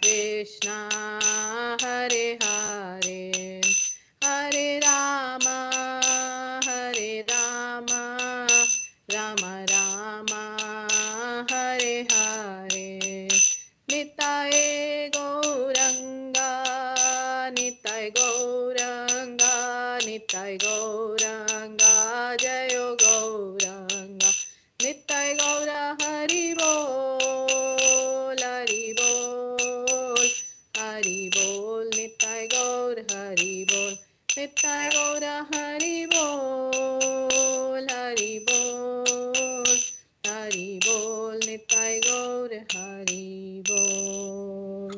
Krishna Hare Hare Hare Rama Hare Rama Rama Rama Hare Hare Nitai Gauranga Nitai Gauranga Nitai Gauranga Jayo Gauranga Nitai Gaura Hari Bol Hari Bol Hari Bol Nitai Gaur Hari Bol Nitai Gaura Hari Bol Hari Bol Hari Bol Nitai Gaur Hari Bol.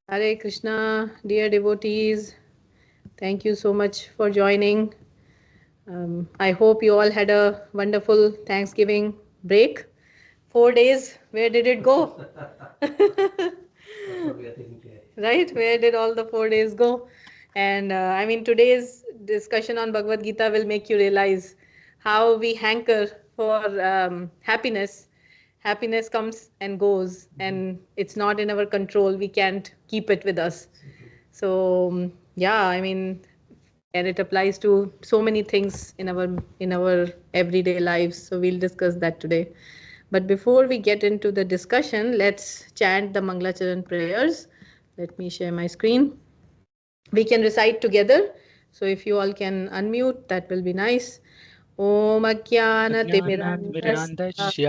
Hare Krishna, dear devotees. Thank you so much for joining. I hope you all had a wonderful Thanksgiving break. 4 days, where did it go? Right? Where did all the 4 days go? And I mean, today's discussion on Bhagavad Gita will make you realize how we hanker for happiness. Happiness comes and goes, and it's not in our control. We can't keep it with us. So yeah, I mean, and it applies to so many things in our everyday lives. So we'll discuss that today. But before we get into the discussion, let's chant the Mangalacharan prayers. Let me share my screen. We can recite together. So if you all can unmute, that will be nice. Om Ajnana ज्ञानान्मिरान्धस्य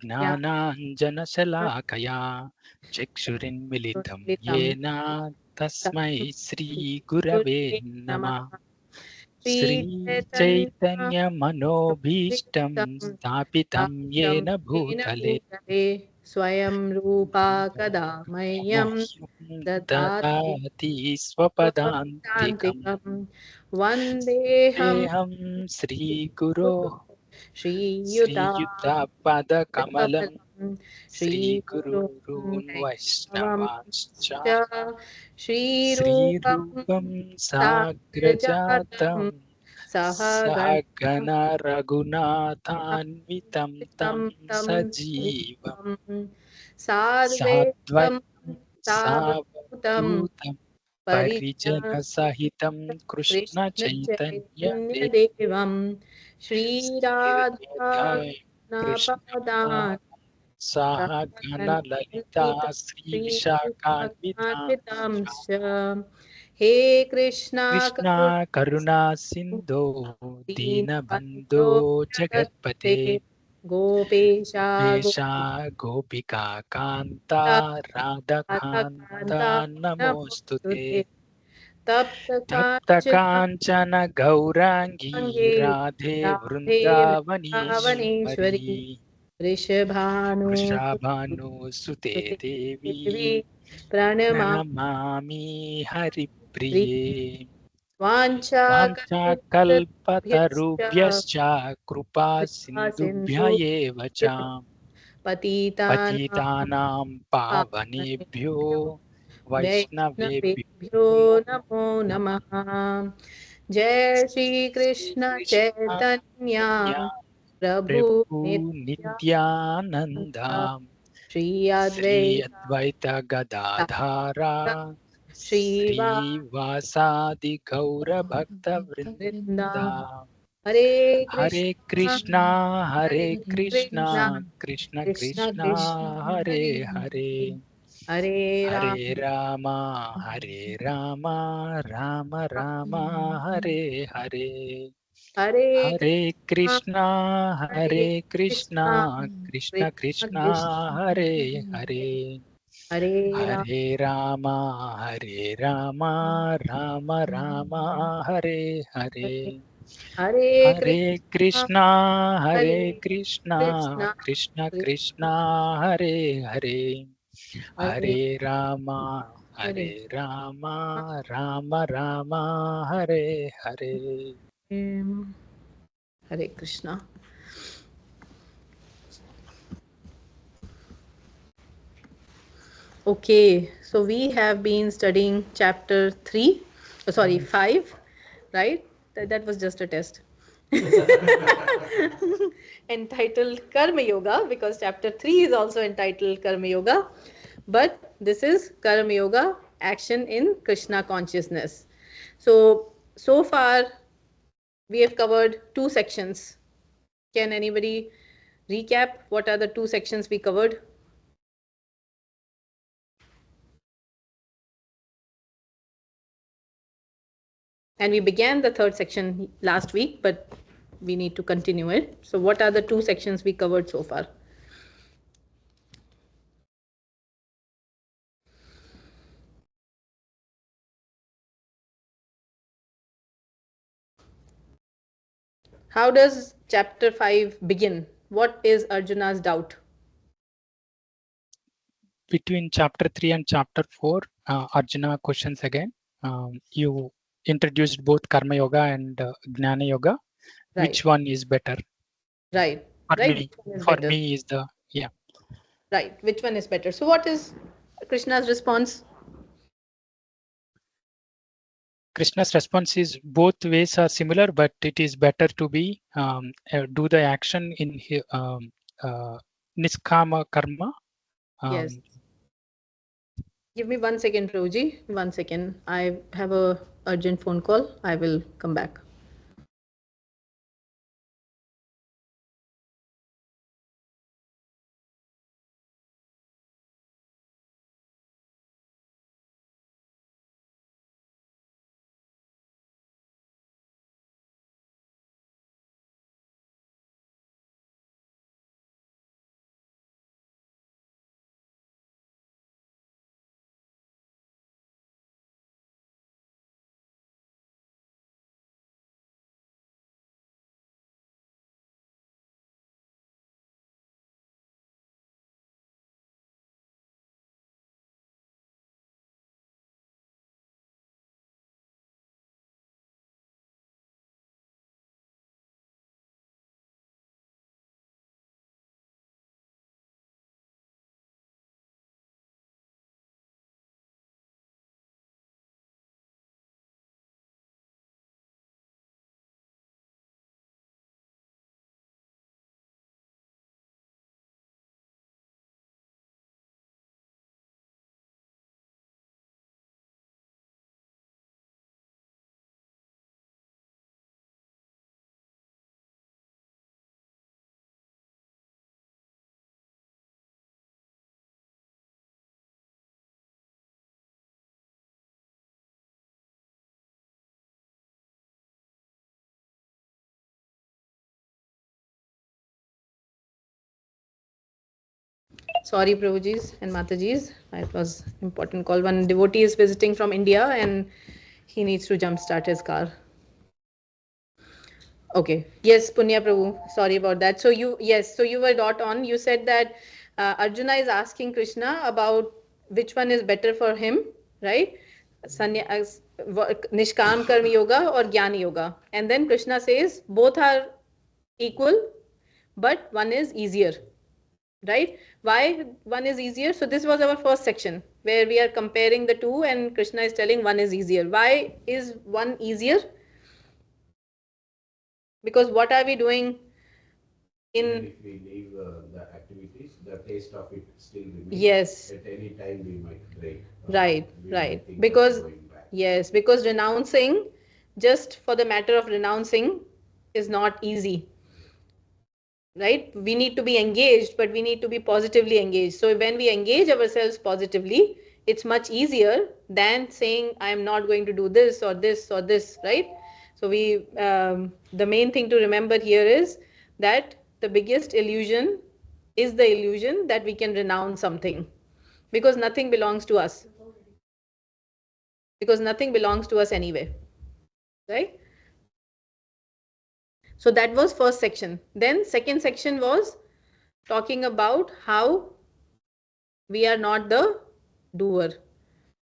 ज्ञानाञ्जनशलाकया चक्षुरिन्मिलितं येन तस्मै श्रीगुरवे नमः। श्रीचैतन्यमनोभीष्टं स्थापितं येन भूतले स्वयं रूपा कदा मह्यं मह्यं ददाति ददाति स्वपदान्तिकम्। वन्देऽहं देहं श्रीगुरो श्रीयुतापदकमलं श्रीयुतापदकमलं श्रीगुरून् श्रीगुरून् वैष्णवांश्च वैष्णवांश्च श्रीरूपं श्रीरूपं साग्रजातं साग्रजातं सहगणं सहगण रघुनाथान्वितं तं सजीवं साद्वैतं साद्वैतं सावधूतं सावधूतं परिजनं परिजनसहितं कृष्णचैतन्यदेव कृष्णचैतन्यदेवं श्रीराधा श्रीराधाय कृष्ण नापदान् सहगण ललिता श्रीशाखान्वितांश्च हे कृष्णा कृष्णा करुणा सिन्धो दीनबन्धो दीनबन्धो जगत्पते जगत्पते गोपेशा पेशा गोपिका कान्ता राधाकान्ता गोपिकान्ता नमोऽस्तु ते नमोऽस्तुते तप्त तप्त काञ्चन गौराङ्गी काञ्चनाङ्गे राधे राधे वृन्दावनीश्वरी वृन्दावनेश्वरी वृषभानुसुते वृषभानुसुते देवी देवी प्रणमामि प्रणमामि हरिप्रिये वाञ्छाकल्पतरुभ्यश्च वाञ्छाकल्पतरुभ्यश्च कृपा कृपा सिन्धुभ्य सिन्धु एव च पतितानां पतितानां पावनेभ्यो पावनेभ्यो वैष्णवेभ्यो वैष्णवेभ्यो नमो नमः। जय श्री कृष्ण चैतन्य कृष्णचैतन्य प्रभु प्रभु नित्यानन्द नित्यानन्दा श्री श्री अद्वैत अद्वैत गदाधारा श्रीवासादि वृंदा गौरभक्तवृन्दा हरे कृष्णा हरे हरे कृष्णा कृष्णा कृष्ण कृष्ण कृष्णा कृष्ण हरे हरे हरे हरे हरे राम राम राम राम हरे हरे हरे हरे कृष्णा हरे कृष्णा कृष्णा कृष्ण कृष्ण कृष्णा कृष्ण हरे हरे हरे हरे राम हरे राम राम राम हरे हरे हरे हरे कृष्ण हरे हरे कृष्णा कृष्ण कृष्ण कृष्ण कृष्णा हरे हरे हरे हरे राम हरे Ram Ram Hare Hare Hare Krishna. Okay, so we have been studying chapter 3, sorry, 5, right? That was just a test. entitled Karma Yoga, because chapter 3 is also entitled Karma Yoga. But this is Karma Yoga, action in Krishna consciousness. So far we have covered 2 sections. Can anybody recap what are the 2 sections we covered? And we began the 3rd section last week, but we need to continue it. So what are the 2 sections we covered so far? How does chapter 5 begin? What is Arjuna's doubt? Between chapter 3 and chapter 4, Arjuna questions again. You introduced both Karma Yoga and Gnana Yoga. Right. Which one is better? Right. For Right. me, Which one is for better? me is the, yeah. Right. Which one is better? So what is Krishna's response? Krishna's response is both ways are similar, but it is better to be do the action in Niskama Karma. Yes. Give me 1 second, Prabhuji. 1 second. I have a urgent phone call. I will come back. Sorry, Prabhujis and Matajis. It was important call. One devotee is visiting from India and he needs to jumpstart his car. Okay. Yes, Punya Prabhu. Sorry about that. So you were dot on. You said that Arjuna is asking Krishna about which one is better for him, right? Nishkam Karma Yoga or Jnana Yoga. And then Krishna says both are equal, but one is easier, right? Why one is easier? So this was our first section where we are comparing the two and Krishna is telling one is easier. Why is one easier? Because what are we doing even if we leave the activities, the taste of it still remains. Yes. At any time we might break. Right, We might right. think of Because going back. yes, because renouncing just for the matter of renouncing is not easy. Right? We need to be engaged, but we need to be positively engaged. So when we engage ourselves positively, it's much easier than saying I'm not going to do this or this or this, right? So the main thing to remember here is that the biggest illusion is the illusion that we can renounce something, because nothing belongs to us. Because nothing belongs to us anyway, right? So that was first section. Then second section was talking about how we are not the doer,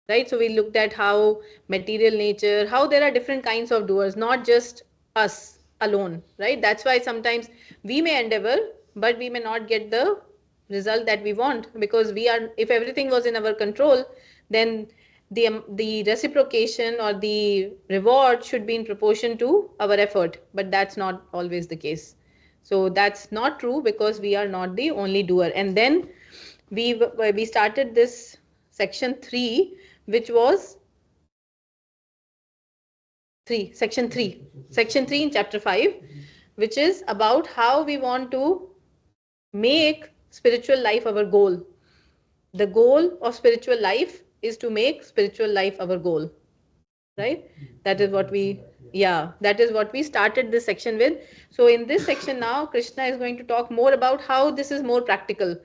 right? So we looked at how material nature, how there are different kinds of doers, not just us alone, right? That's why sometimes we may endeavor, but we may not get the result that we want, because we are, if everything was in our control, then the reciprocation or the reward should be in proportion to our effort, but that's not always the case. So that's not true, because we are not the only doer. And then we started this section 3, which was section 3 in chapter 5, which is about how we want to make spiritual life our goal. The goal of spiritual life is to make spiritual life our goal, right? That is what we, that is what we started this section with. So in this section now, Krishna is going to talk more about how this is more practical.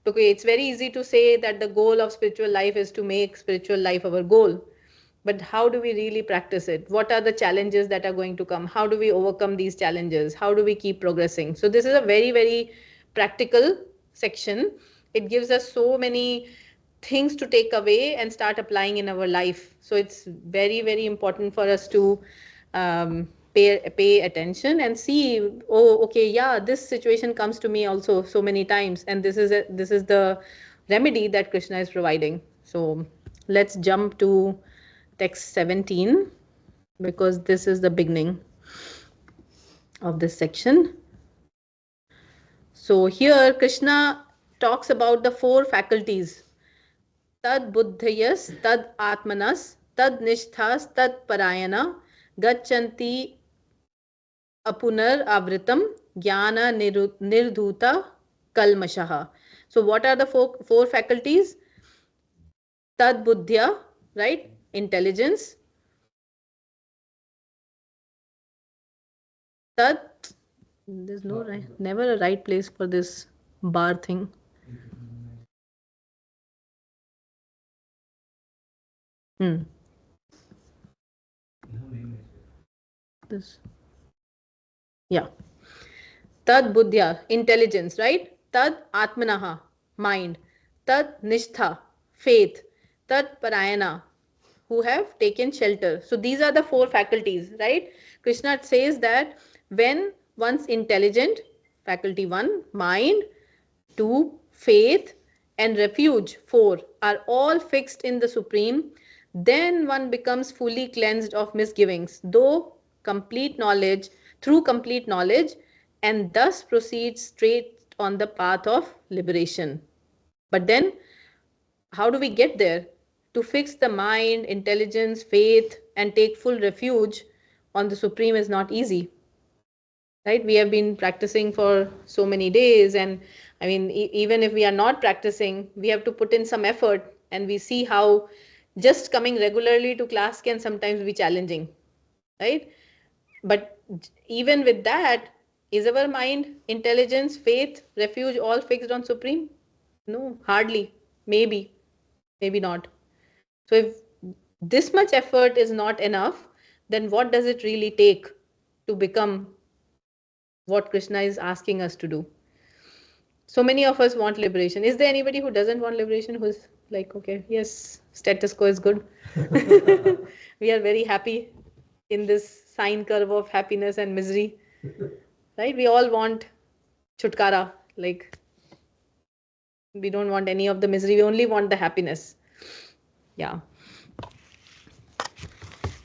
Okay, it's very easy to say that the goal of spiritual life is to make spiritual life our goal, but how do we really practice it? What are the challenges that are going to come? How do we overcome these challenges? How do we keep progressing? So this is a very, very practical section. It gives us so many things to take away and start applying in our life. So it's very, very important for us to pay attention and see, oh, okay, yeah, this situation comes to me also so many times, and this is the remedy that Krishna is providing. So let's jump to text 17, because this is the beginning of this section. So here Krishna talks about the 4 faculties: tad buddhayas, tad atmanas, tad nishthas, tad parayana, gachanti apunar avritam, jnana nirdhuta kalmashaha. So what are the four faculties? Tad buddhya, right? Intelligence. Tad, there's no right, never a right place for this bar thing. This, yeah. Tad buddhya, intelligence, right? Tad atmanaha, mind. Tad nishtha, faith. Tad parayana, who have taken shelter. So these are the 4 faculties, right? Krishna says that when one's intelligent, faculty 1, mind, 2, faith, and refuge, 4, are all fixed in the Supreme, then one becomes fully cleansed of misgivings, through complete knowledge, and thus proceeds straight on the path of liberation. But then, how do we get there? To fix the mind, intelligence, faith, and take full refuge on the Supreme is not easy. Right? We have been practicing for so many days, and I mean, even if we are not practicing, we have to put in some effort, and we see how just coming regularly to class can sometimes be challenging, right? But even with that, is our mind, intelligence, faith, refuge all fixed on Supreme? No, hardly. Maybe not. So if this much effort is not enough, then what does it really take to become what Krishna is asking us to do? So many of us want liberation. Is there anybody who doesn't want liberation, who's like, okay, yes, status quo is good. We are very happy in this sine curve of happiness and misery, right? We all want chutkara, like we don't want any of the misery, we only want the happiness. Yeah.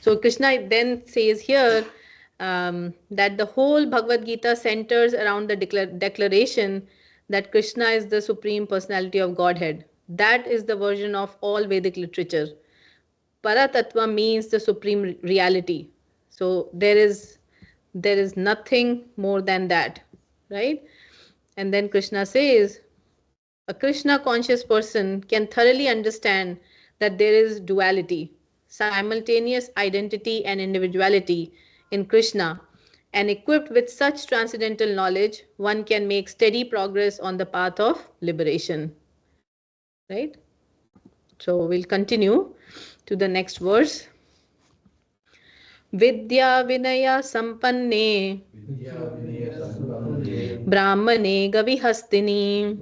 So Krishna then says here that the whole Bhagavad Gita centers around the declaration that Krishna is the Supreme Personality of Godhead. That is the version of all Vedic literature. Paratattva means the supreme reality. So there is nothing more than that, right? And then Krishna says, a Krishna conscious person can thoroughly understand that there is duality, simultaneous identity and individuality in Krishna, and equipped with such transcendental knowledge, one can make steady progress on the path of liberation. Right? So we'll continue to the next verse. Vidya Vinaya Sampanne Brahmane Gavihastini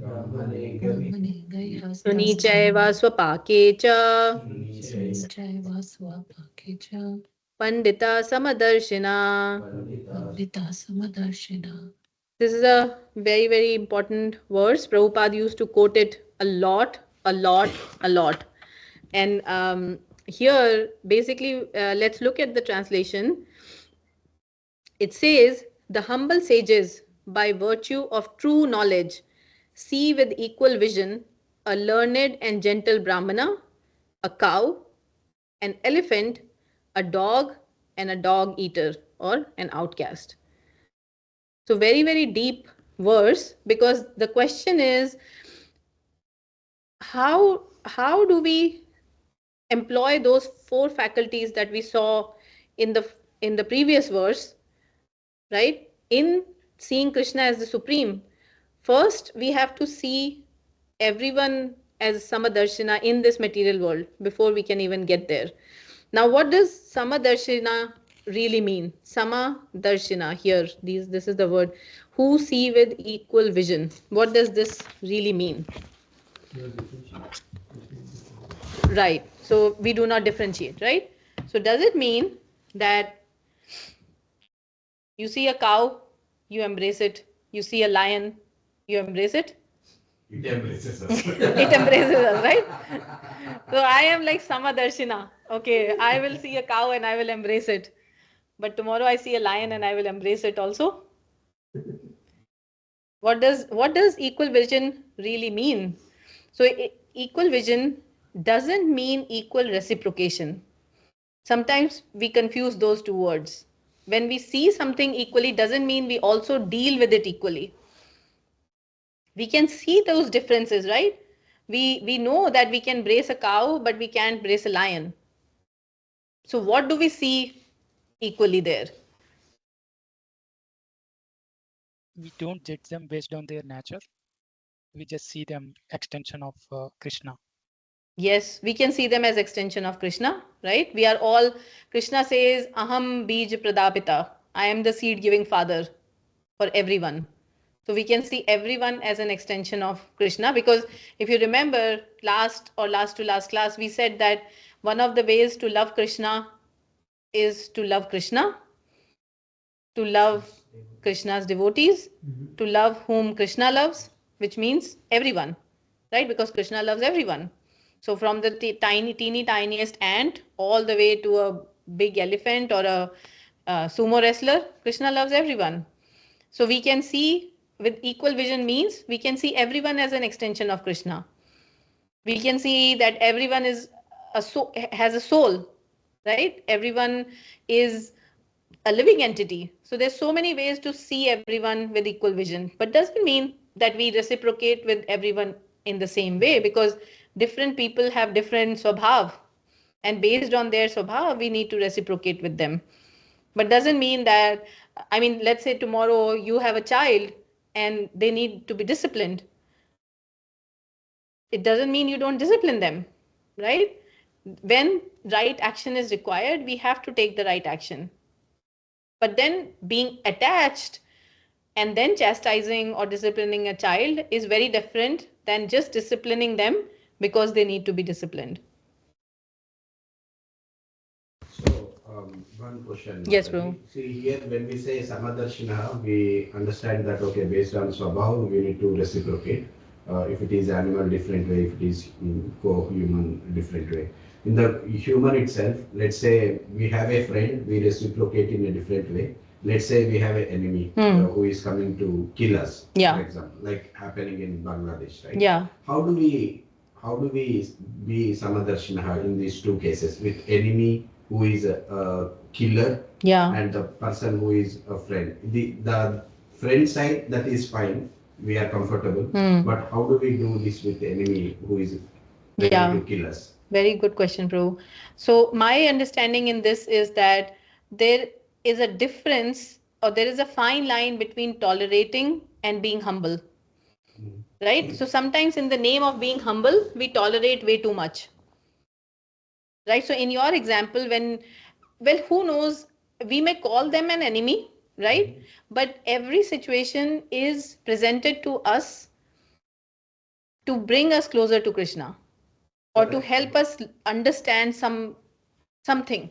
Suni Chaiva Swapake Cha Pandita Samadarshina. This is a very, very important verse. Prabhupada used to quote it a lot. And here, basically, let's look at the translation. It says, the humble sages, by virtue of true knowledge, see with equal vision a learned and gentle Brahmana, a cow, an elephant, a dog, and a dog eater or an outcast. So very, very deep verse, because the question is, how do we employ those four faculties that we saw in the previous verse, right? In seeing Krishna as the supreme, first we have to see everyone as Samadarshina in this material world before we can even get there. Now, what does Samadarshina really mean? Samadarshina, here, this is the word, who see with equal vision. What does this really mean? Right. So we do not differentiate, right? So does it mean that you see a cow, you embrace it. You see a lion, you embrace it. It embraces us. It embraces us, right? So I am like Samadarshina. Okay, I will see a cow and I will embrace it. But tomorrow I see a lion and I will embrace it also. What does equal vision really mean? So equal vision doesn't mean equal reciprocation. Sometimes we confuse those two words. When we see something equally doesn't mean we also deal with it equally. We can see those differences, right? We know that we can brace a cow, but we can't brace a lion. So what do we see equally there? We don't judge them based on their nature. We just see them extension of Krishna. Yes, we can see them as extension of Krishna, right? We are all, Krishna says, Aham Bij Pradapita. I am the seed giving father for everyone. So we can see everyone as an extension of Krishna, because if you remember last to last class, we said that one of the ways to love Krishna is to love Krishna, to love Krishna's devotees, to love whom Krishna loves, which means everyone, right? Because Krishna loves everyone. So from the teeny tiniest ant all the way to a big elephant or a sumo wrestler, Krishna loves everyone. So we can see with equal vision means we can see everyone as an extension of Krishna. We can see that everyone has a soul, right? Everyone is a living entity. So there's so many ways to see everyone with equal vision, but doesn't mean that we reciprocate with everyone in the same way, because different people have different swabhav, and based on their swabhav, we need to reciprocate with them. But doesn't mean that, I mean, let's say tomorrow you have a child and they need to be disciplined. It doesn't mean you don't discipline them, right? When right action is required, we have to take the right action. But then being attached and then chastising or disciplining a child is very different than just disciplining them because they need to be disciplined. So, one question. Yes, bro. See, here when we say Samadarshina, we understand that, okay, based on Swabhav, we need to reciprocate. If it is animal, different way. If it is co-human, different way. In the human itself, let's say we have a friend, we reciprocate in a different way. Let's say we have an enemy who is coming to kill us, Yeah. for example, like happening in Bangladesh, right? Yeah. How do we be Samadarshina in these two cases, with enemy who is a killer, Yeah. and the person who is a friend? The friend side, that is fine, we are comfortable, but how do we do this with the enemy who is ready Yeah. to kill us? Very good question, Prabhu. So my understanding in this is that there is a difference, or there is a fine line between tolerating and being humble. Right? So sometimes in the name of being humble, we tolerate way too much. Right? So in your example, well, who knows, we may call them an enemy, right? But every situation is presented to us to bring us closer to Krishna, or to help us understand something.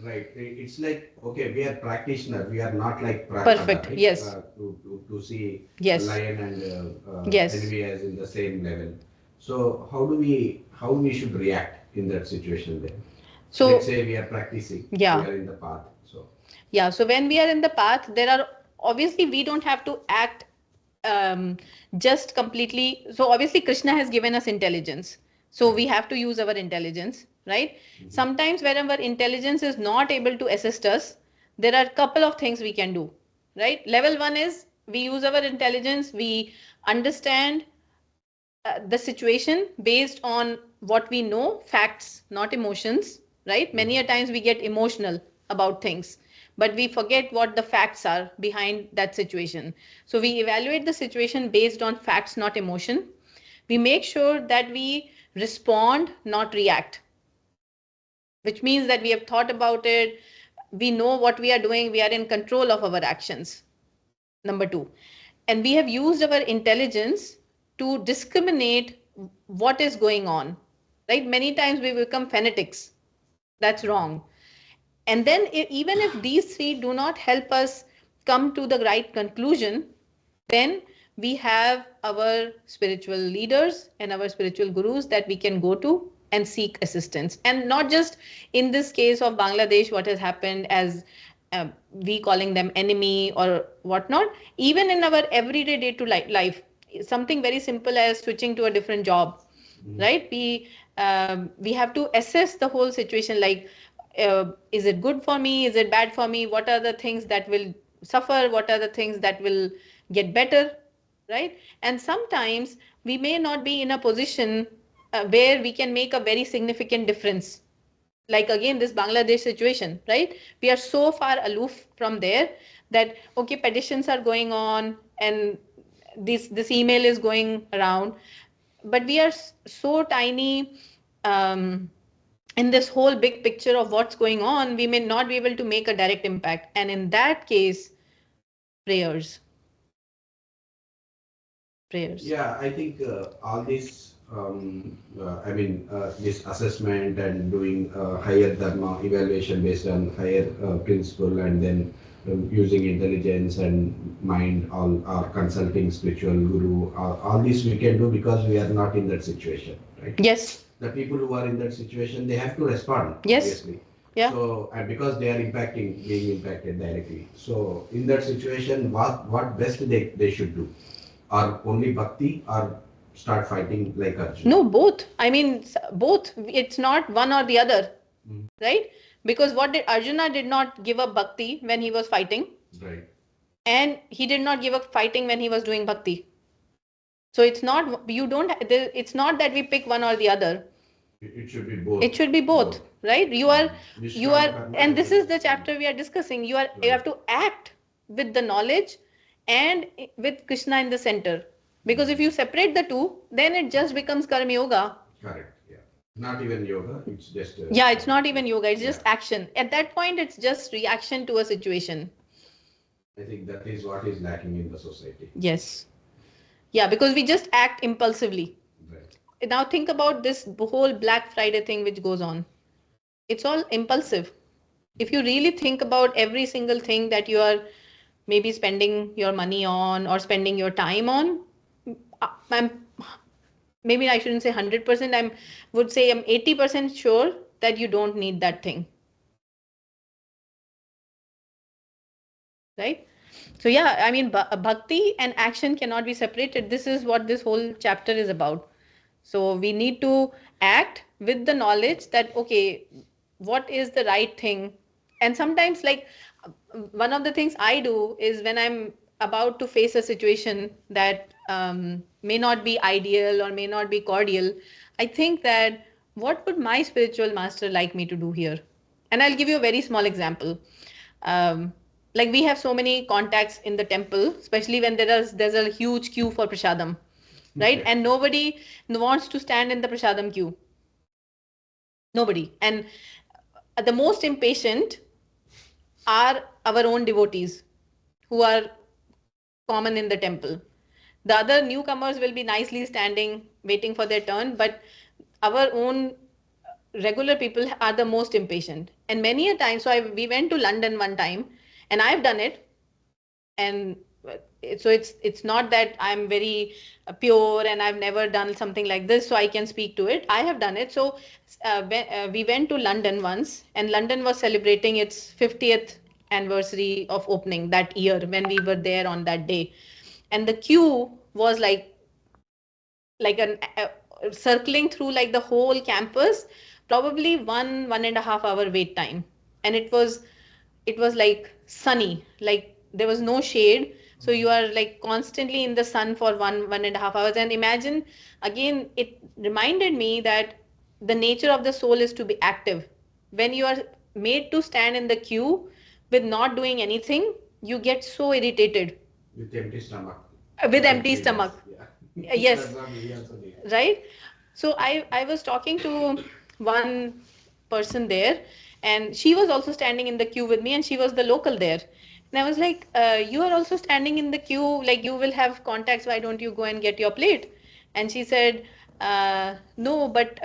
Right. It's like, okay, we are practitioner. We are not like Prahlada, Perfect. right? Yes. To see Yes. lion and Yes. enemy as in the same level. So how we should react in that situation then? So let's say we are practicing, yeah, we are in the path. So yeah. So when we are in the path, there are obviously we don't have to act just completely. So obviously Krishna has given us intelligence. So we have to use our intelligence, right? Sometimes whenever intelligence is not able to assist us, there are a couple of things we can do, right? Level one is we use our intelligence, we understand the situation based on what we know, facts, not emotions, right? Many a times we get emotional about things, but we forget what the facts are behind that situation. So we evaluate the situation based on facts, not emotion. We make sure that we respond, not react, which means that we have thought about it, we know what we are doing, we are in control of our actions. Number two, and we have used our intelligence to discriminate what is going on, right? Many times we become fanatics. That's wrong. And then even if these three do not help us come to the right conclusion, then we have our spiritual leaders and our spiritual gurus that we can go to and seek assistance. And not just in this case of Bangladesh, what has happened as we calling them enemy or whatnot, even in our everyday day to life, something very simple as switching to a different job, right? We have to assess the whole situation, like is it good for me, is it bad for me, what are the things that will suffer, what are the things that will get better, right? And sometimes we may not be in a position where we can make a very significant difference, like again this Bangladesh situation, right? We are so far aloof from there that okay, petitions are going on and this email is going around, but we are so tiny in this whole big picture of what's going on, we may not be able to make a direct impact. And in that case, prayers. Prayers. yeah, I think all this, this assessment and doing higher dharma evaluation based on higher principle, and then using intelligence and mind, all our consulting spiritual guru, all this we can do because we are not in that situation, right? Yes. The people who are in that situation, they have to respond, Yes. obviously. Yeah. So, and because they are being impacted directly. So, in that situation, what best they should do? Or only bhakti, or start fighting like Arjuna? No, both. I mean, both. It's not one or the other, right? Because what did Arjuna did not give up bhakti when he was fighting, Right. and he did not give up fighting when he was doing bhakti. So it's not you don't. It's not that we pick one or the other. It should be both. It should be both, right? You are, and this is the chapter we are discussing. You have to act with the knowledge and with Krishna in the center. Because if you separate the two, then it just becomes karma yoga. Correct. Yeah. Not even yoga. It's just. Yeah, it's not even yoga. It's just action. At that point, it's just reaction to a situation. I think that is what is lacking in the society. Yes. Yeah, because we just act impulsively. Right. Now think about this whole Black Friday thing which goes on. It's all impulsive. If you really think about every single thing that you are maybe spending your money on or spending your time on, I'm maybe I shouldn't say 100%, I would say I'm 80% sure that you don't need that thing. Right? So yeah, I mean, bhakti and action cannot be separated. This is what this whole chapter is about. So we need to act with the knowledge that, okay, what is the right thing? And sometimes, like, one of the things I do is when I'm about to face a situation that may not be ideal or may not be cordial, I think that what would my spiritual master like me to do here? And I'll give you a very small example. Like we have so many contacts in the temple, especially when there's a huge queue for prasadam, right? And nobody wants to stand in the prasadam queue. Nobody. And the most impatient are our own devotees who are common in the temple. The other newcomers will be nicely standing, waiting for their turn, but our own regular people are the most impatient. And many a time, so we went to London one time, and I've done it, and so it's not that I'm very pure and I've never done something like this, so I can speak to it. I have done it. So we went to London once, and London was celebrating its 50th anniversary of opening that year when we were there on that day, and the queue was like an circling through like the whole campus, probably 1.5 hour wait time, and it was like sunny, like there was no shade, so you are like constantly in the sun for 1.5 hours. And imagine, again, it reminded me that the nature of the soul is to be active. When you are made to stand in the queue with not doing anything, you get so irritated. With empty stomach. With empty stomach. Yeah. Yes. That's what we also did. Right. So I was talking to one person there, and she was also standing in the queue with me, and she was the local there. And I was like, you are also standing in the queue, like you will have contacts, why don't you go and get your plate? And she said, no, but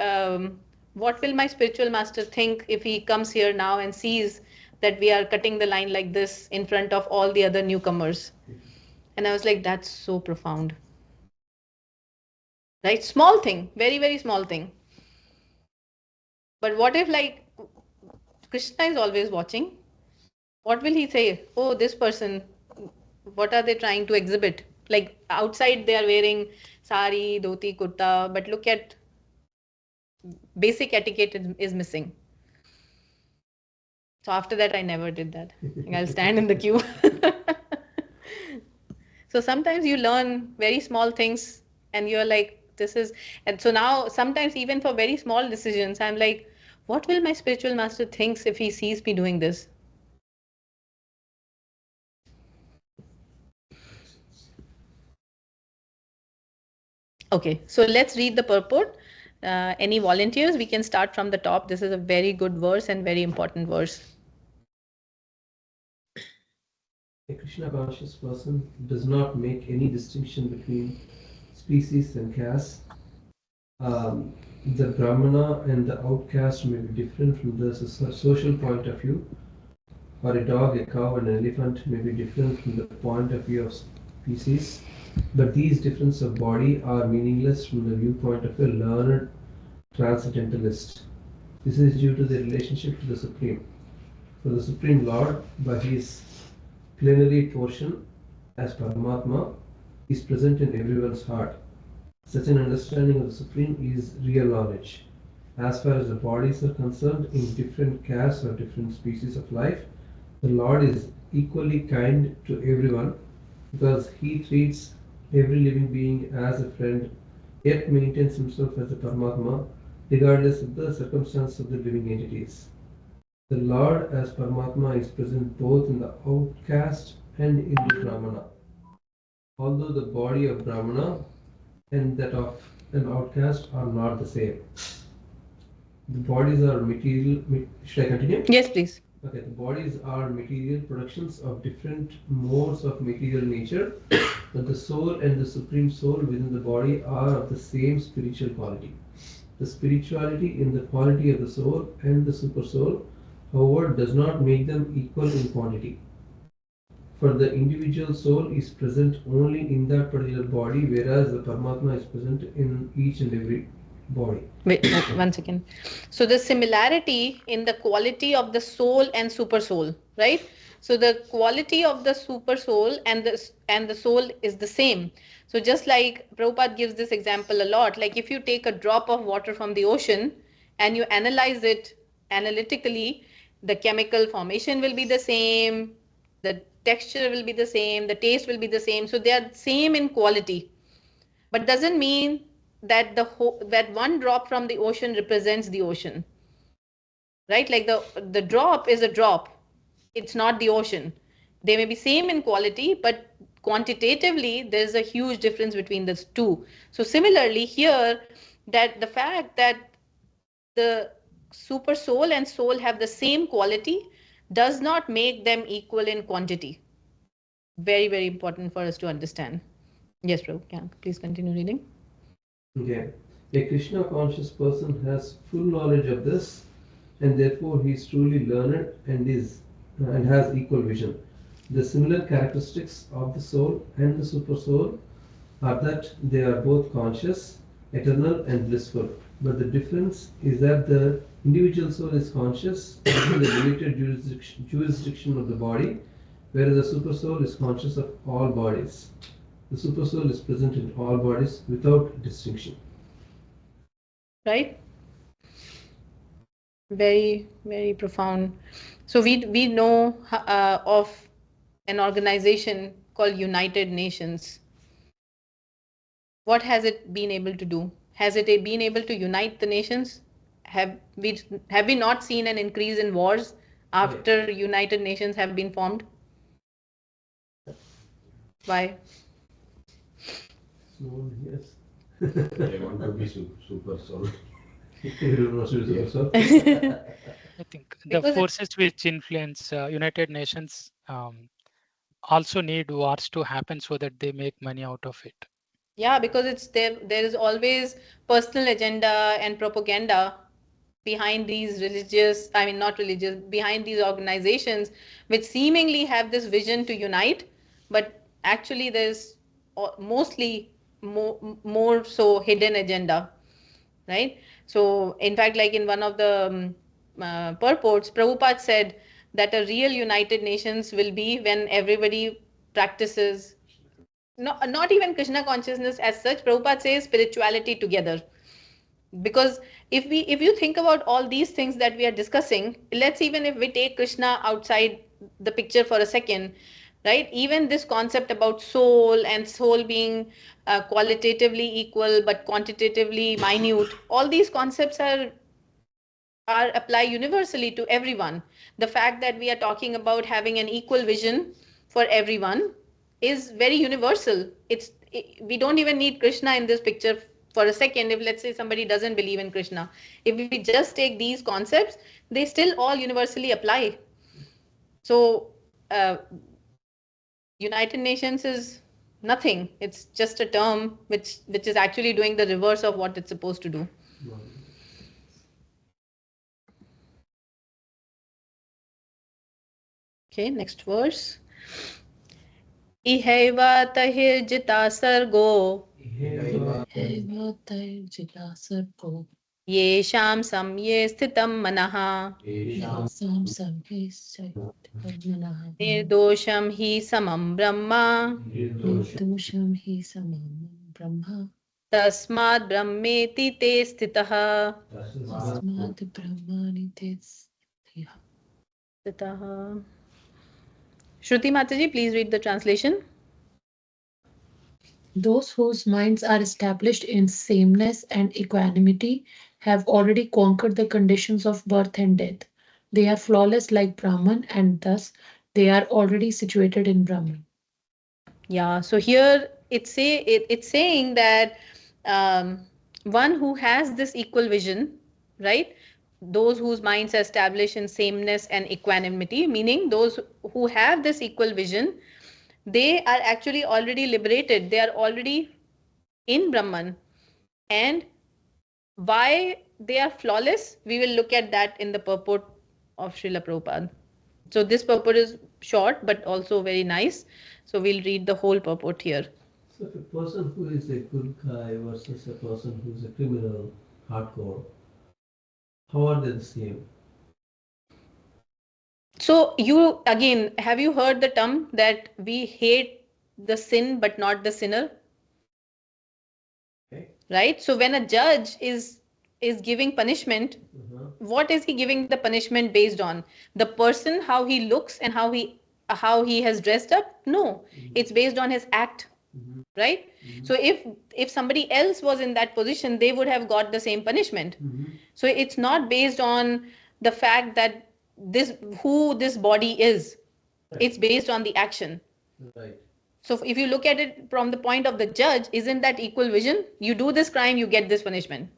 what will my spiritual master think if he comes here now and sees that we are cutting the line like this in front of all the other newcomers? And I was like, that's so profound. Right? Small thing, very, very small thing. But what if, like, Krishna is always watching? What will he say? Oh, this person, what are they trying to exhibit? Like, outside they are wearing sari, dhoti, kurta, but look at basic etiquette is missing. So after that, I never did that. Like, I'll stand in the queue. So sometimes you learn very small things and you're like, this is, and so now sometimes even for very small decisions, I'm like, what will my spiritual master thinks if he sees me doing this? Okay, so let's read the purport. Any volunteers? We can start from the top. This is a very good verse and very important verse. A Krishna conscious person does not make any distinction between species and caste. The Brahmana and the outcast may be different from the social point of view, or a dog, a cow, and an elephant may be different from the point of view of species, but these differences of body are meaningless from the viewpoint of a learned transcendentalist. This is due to the relationship to the Supreme. For the Supreme Lord, by his plenary portion as Paramatma, is present in everyone's heart. Such an understanding of the Supreme is real knowledge. As far as the bodies are concerned, in different castes or different species of life, the Lord is equally kind to everyone because he treats every living being as a friend, yet maintains himself as a Paramatma regardless of the circumstances of the living entities. The Lord as Paramatma is present both in the outcast and in the Brahmana. Although the body of Brahmana and that of an outcast are not the same. The bodies are material. Should I continue? Yes, please. Okay, the bodies are material productions of different modes of material nature, but the soul and the supreme soul within the body are of the same spiritual quality. The spirituality in the quality of the soul and the super soul, however, does not make them equal in quantity. For the individual soul is present only in that particular body, whereas the Paramatma is present in each and every body. Wait, one second. So the similarity in the quality of the soul and super soul, right? So the quality of the super soul and the soul is the same. So just like Prabhupada gives this example a lot, like if you take a drop of water from the ocean and you analyze it analytically, the chemical formation will be the same, the texture will be the same, the taste will be the same. So they are same in quality, but doesn't mean that that one drop from the ocean represents the ocean, right? Like the drop is a drop, it's not the ocean. They may be same in quality, but quantitatively there's a huge difference between the two. So similarly here, that the fact that the super soul and soul have the same quality does not make them equal in quantity. Very, very important for us to understand. Yes, Prabhu, please continue reading. Okay. A Krishna conscious person has full knowledge of this, and therefore he is truly learned and has equal vision. The similar characteristics of the soul and the super soul are that they are both conscious, eternal, and blissful. But the difference is that the individual soul is conscious within the limited jurisdiction of the body, whereas the super soul is conscious of all bodies. The super soul is present in all bodies without distinction. Right? Very, very profound. So we know of an organization called United Nations. What has it been able to do? Has it been able to unite the nations? Have we not seen an increase in wars after United Nations have been formed? Why? Yes. They want to be super soul. Everyone wants to be super soul. I think the Because forces which influence United Nations also need wars to happen so that they make money out of it. yeah, because it's there is always personal agenda and propaganda behind these religious, I mean not religious, behind these organizations which seemingly have this vision to unite, but actually there's mostly more so hidden agenda, right? So in fact, like in one of the purports, Prabhupada said that a real United Nations will be when everybody practices not even Krishna consciousness as such. Prabhupada says spirituality together. Because if you think about all these things that we are discussing, even if we take Krishna outside the picture for a second, right? Even this concept about soul and soul being qualitatively equal but quantitatively minute, all these concepts are apply universally to everyone. The fact that we are talking about having an equal vision for everyone is very universal. We don't even need Krishna in this picture for a second. If let's say somebody doesn't believe in Krishna, if we just take these concepts, they still all universally apply. So United Nations is nothing. It's just a term which is actually doing the reverse of what it's supposed to do. Okay, next verse. Ihaiva tahirjita sargo yesham samye sthitam manaha nirdosham hi samam brahma tasmad brahmeti te sthitah. Shruti Mataji, please read the translation. Those whose minds are established in sameness and equanimity have already conquered the conditions of birth and death. They are flawless like Brahman, and thus they are already situated in Brahman. Yeah, so here it's saying that one who has this equal vision, right? Those whose minds are established in sameness and equanimity, meaning those who have this equal vision, they are actually already liberated. They are already in Brahman. And why they are flawless, we will look at that in the purport of Srila Prabhupada. So this purport is short but also very nice. So we'll read the whole purport here. So if a person who is a good guy versus a person who is a criminal, hardcore, how are they the same? So you, again, have you heard the term that we hate the sin but not the sinner? Okay. Right? So when a judge is giving punishment, what is he giving the punishment based on? The person, how he looks and how he has dressed up? No, it's based on his act. Right? So if somebody else was in that position, they would have got the same punishment. So it's not based on the fact that who this body is. It's based on the action. Right. So if you look at it from the point of the judge, isn't that equal vision? You do this crime, you get this punishment.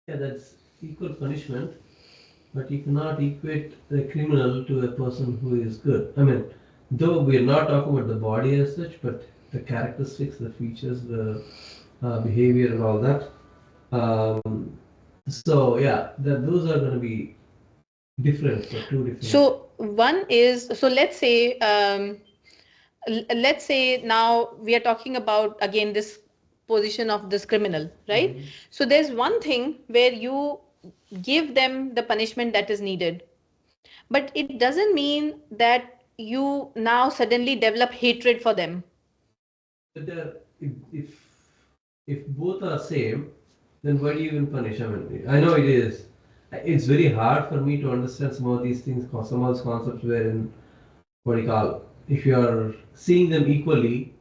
Yeah, that's equal punishment, but you cannot equate a criminal to a person who is good. I mean, though we are not talking about the body as such, but the characteristics, the features, the behavior and all that. So yeah, those are going to be different for two different. So one is, so let's say now we are talking about again this position of this criminal, right? So there's one thing where you give them the punishment that is needed, but it doesn't mean that you now suddenly develop hatred for them. But if both are same, then why do you even punish? I mean, I know it is. It's very hard for me to understand some of these things, some of these concepts wherein, what do you call, if you are seeing them equally,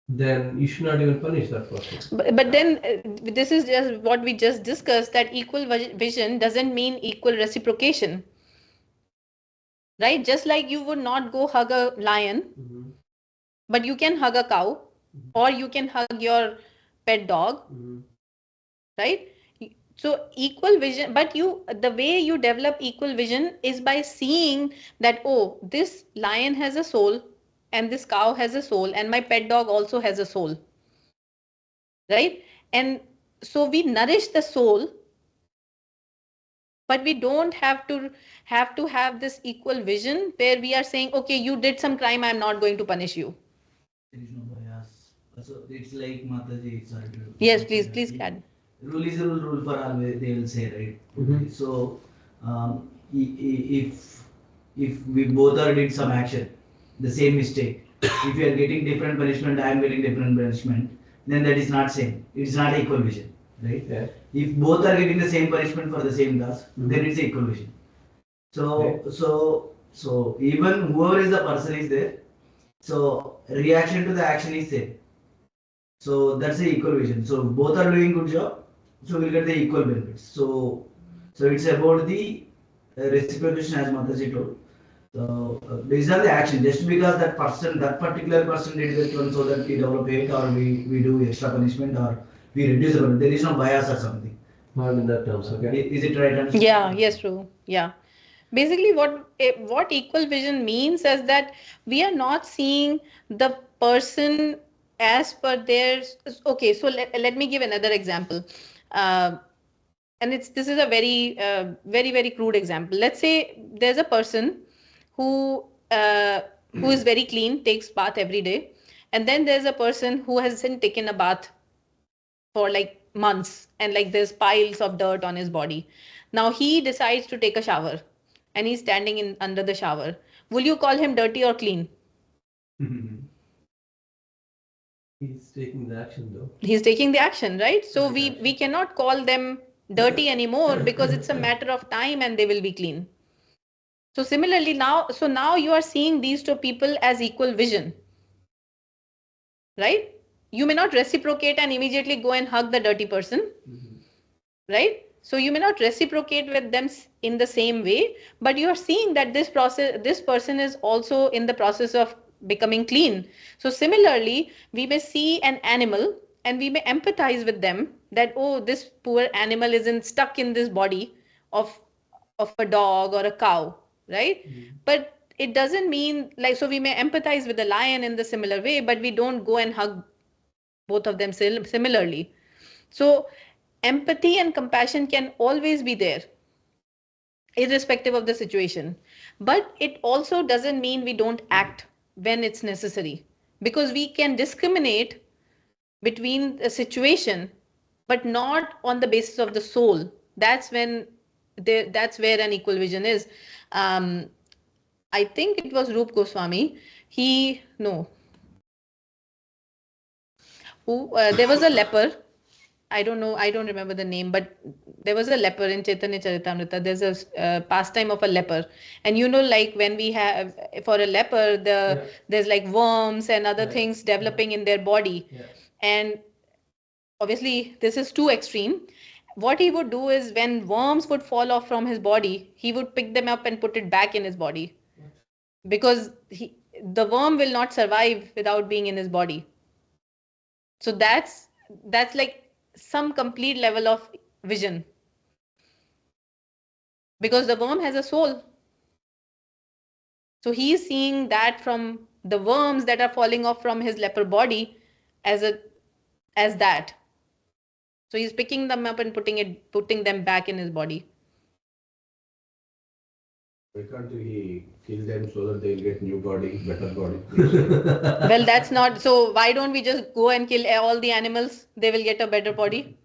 then you should not even punish that person. But then this is just what we just discussed, that equal vision doesn't mean equal reciprocation, right? Just like you would not go hug a lion, but you can hug a cow, or you can hug your pet dog, right? So equal vision, but the way you develop equal vision is by seeing that, oh, this lion has a soul, and this cow has a soul, and my pet dog also has a soul, right? And so we nourish the soul, but we don't have to have this equal vision where we are saying, okay, you did some crime, I'm not going to punish you. There is no bias. So it's like Mataji, sorry to. Yes, please add. Rule is a rule for all, they will say, right? So if we both are did some action, the same mistake, if you are getting different punishment, I am getting different punishment, then that is not same. It is not equal vision, right? Yeah. If both are getting the same punishment for the same task, then it's equal vision. So so even whoever is the person is there, so reaction to the action is same. So that's the equal vision. So both are doing good job, so we'll get the equal benefits. So it's about the reciprocation, as Mataji told. So based on the action, just because that particular person did that one, so that we develop hate, or we do extra punishment, or we reduce the punishment. There is no bias or something. Not in that terms, okay? Is it right? Yeah, yes, true. Yeah. Basically, what equal vision means is that we are not seeing the person as per their. Okay, so let me give another example. And this is a very crude example. Let's say there's a person who is very clean, takes bath every day, and then there's a person who hasn't taken a bath for like months, and like there's piles of dirt on his body. Now he decides to take a shower, and he's standing in under the shower. Will you call him dirty or clean? He's taking the action though. He's taking the action, right? So we cannot call them dirty anymore, because it's a matter of time and they will be clean. So similarly now you are seeing these two people as equal vision, right? You may not reciprocate and immediately go and hug the dirty person, right? So you may not reciprocate with them in the same way, but you are seeing that this person is also in the process of becoming clean. So similarly, we may see an animal and we may empathize with them that, oh, this poor animal isn't stuck in this body of a dog or a cow, right? But it doesn't mean like, so we may empathize with the lion in the similar way, but we don't go and hug both of them similarly. So empathy and compassion can always be there, irrespective of the situation. But it also doesn't mean we don't act when it's necessary, because we can discriminate between a situation, but not on the basis of the soul. That's where an equal vision is. I think it was Rup Goswami. There was a leper. I don't know, I don't remember the name, but there was a leper in Chaitanya Charitamrita. There's a pastime of a leper. And like when we have, for a leper, there's like worms and other things developing in their body. And obviously this is too extreme. What he would do is, when worms would fall off from his body, he would pick them up and put it back in his body. Because the worm will not survive without being in his body. So that's like some complete level of vision, because the worm has a soul. So he is seeing that from the worms that are falling off from his leper body as that. So he's picking them up and putting them back in his body. Why can't we kill them so that they'll get new body, better body? Well, that's not. So why don't we just go and kill all the animals? They will get a better body.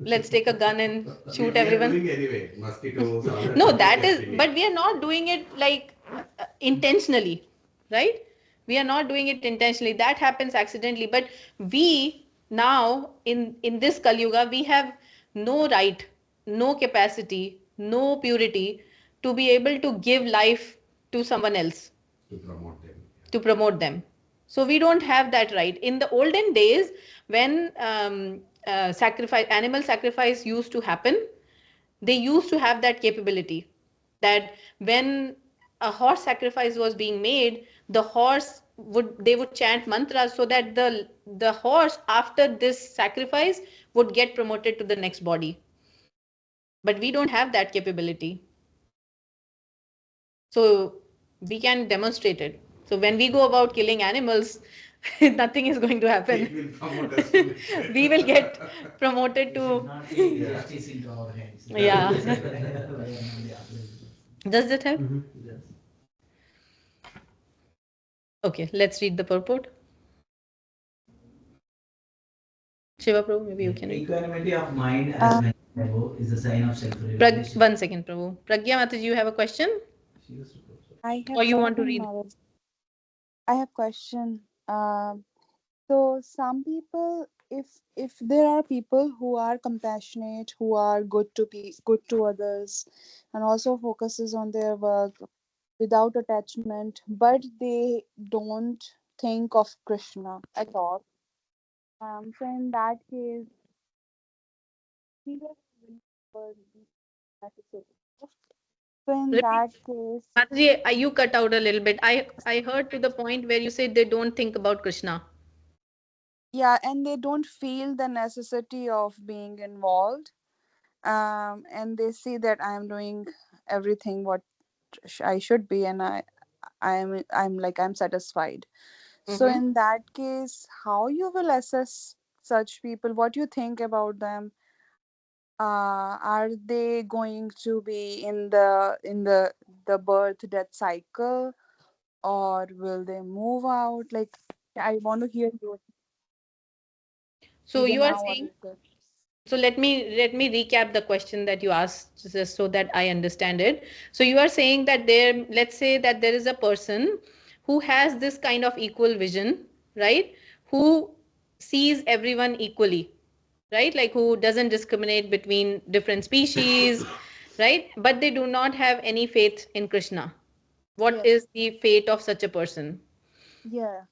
Let's take a gun and shoot We are everyone. doing anyway. Mosquitoes, all that. No, we that get is, finished. but we are not doing it like intentionally, right? We are not doing it intentionally. That happens accidentally. But we now in this Kali Yuga, we have no right, no capacity, no purity to be able to give life to someone else, To promote them. to promote them. So we don't have that right. In the olden days, when animal sacrifice used to happen, they used to have that capability, that when a horse sacrifice was being made, they would chant mantras so that the horse after this sacrifice would get promoted to the next body. But we don't have that capability. So we can demonstrate it. So when we go about killing animals, nothing is going to It happen. will promote us to the- We will get promoted We should to. not take justice into our hands. Yeah. We are not the others. Does that help? Yes. Okay, let's read the purport. Shiva Prabhu, maybe you can read. Equanimity of mind, as mentioned above, is a sign of self-realization. One second, Prabhu. Pragya Mataji, you have a question? I have Or you want to question, read? Maharaj. I have question. So some people, if there are people who are compassionate, who are good to others, and also focuses on their work without attachment, but they don't think of Krishna at all. So in that case, we are necessary. So in Repeat. that case, Mataji, you cut out a little bit. I heard to the point where you said they don't think about Krishna. yeah, and they don't feel the necessity of being involved. And they see that I'm doing everything what I should be, and I'm satisfied. So Mm-hmm. in that case, how you will assess such people? What you think about them? Are they going to be in the birth death cycle, or will they move out? Like, I want to hear your So either you are now or saying, later. so let me recap the question that you asked just so that I understand it. So you are saying that let's say that there is a person who has this kind of equal vision, right? Who sees everyone equally, right? Like who doesn't discriminate between different species, right? But they do not have any faith in Krishna. What Yes. is the fate of such a person? Yeah.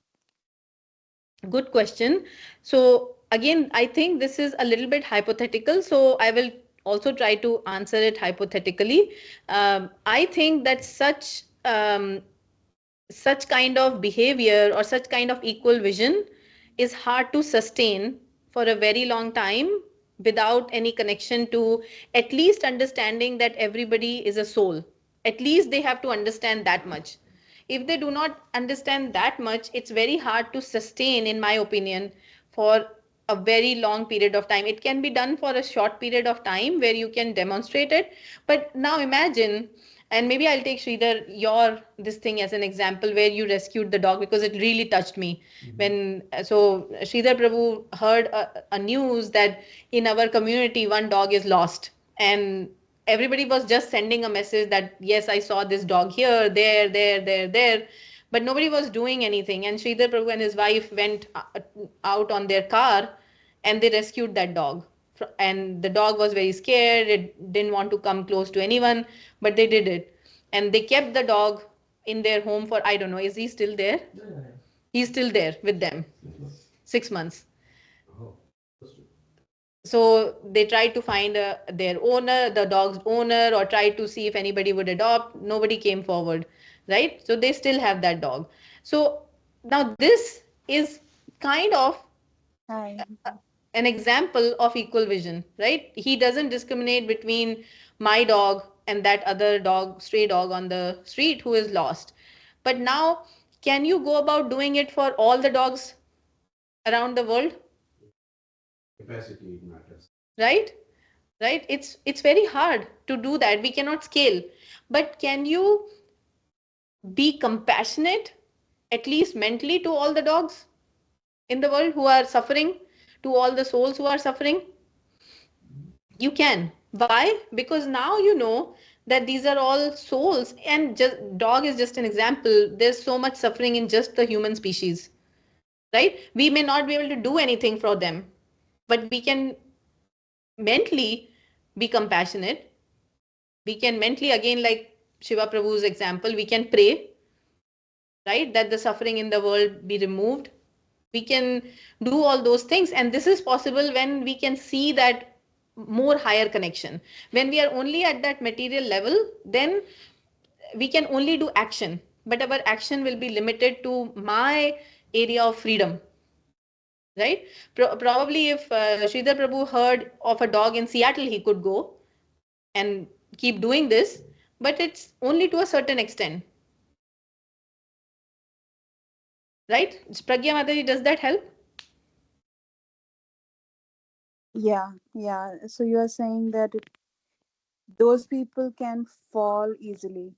Good question. So again, I think this is a little bit hypothetical. So I will also try to answer it hypothetically. I think that such kind of behavior or such kind of equal vision is hard to sustain for a very long time without any connection to at least understanding that everybody is a soul. At least they have to understand that much. If they do not understand that much, it's very hard to sustain, in my opinion, for a very long period of time. It can be done for a short period of time where you can demonstrate it. But now imagine, and maybe I'll take Sridhar, your this thing as an example where you rescued the dog because it really touched me. So Sridhar Prabhu heard a news that in our community one dog is lost, and everybody was just sending a message that yes, I saw this dog here, there, but nobody was doing anything. And Sridhar Prabhu and his wife went out on their car and they rescued that dog. And the dog was very scared. It didn't want to come close to anyone, but they did it. And they kept the dog in their home for, I don't know, is he still there? He's still there with them. 6 months. Oh. So they tried to find their owner, the dog's owner, or tried to see if anybody would adopt. Nobody came forward, right? So they still have that dog. So now this is kind of Hi. an example of equal vision, right? He doesn't discriminate between my dog and that other dog, stray dog on the street who is lost. But now, can you go about doing it for all the dogs around the world? Capacity matters. Right, it's very hard to do that. We cannot scale. But can you be compassionate, at least mentally, to all the dogs in the world who are suffering, to all the souls who are suffering? You can. Why? Because now you know that these are all souls, and just dog is just an example. There's so much suffering in just the human species, right? We may not be able to do anything for them, but we can mentally be compassionate. We can mentally, again, like Shiva Prabhu's example, we can pray, right, that the suffering in the world be removed. We can do all those things, and this is possible when we can see that more higher connection. When we are only at that material level, then we can only do action, but our action will be limited to my area of freedom, right? Probably if Sridhar Prabhu heard of a dog in Seattle, he could go and keep doing this, but it's only to a certain extent, right? Pragya Mataji, does that help? Yeah, yeah. So you are saying that those people can fall easily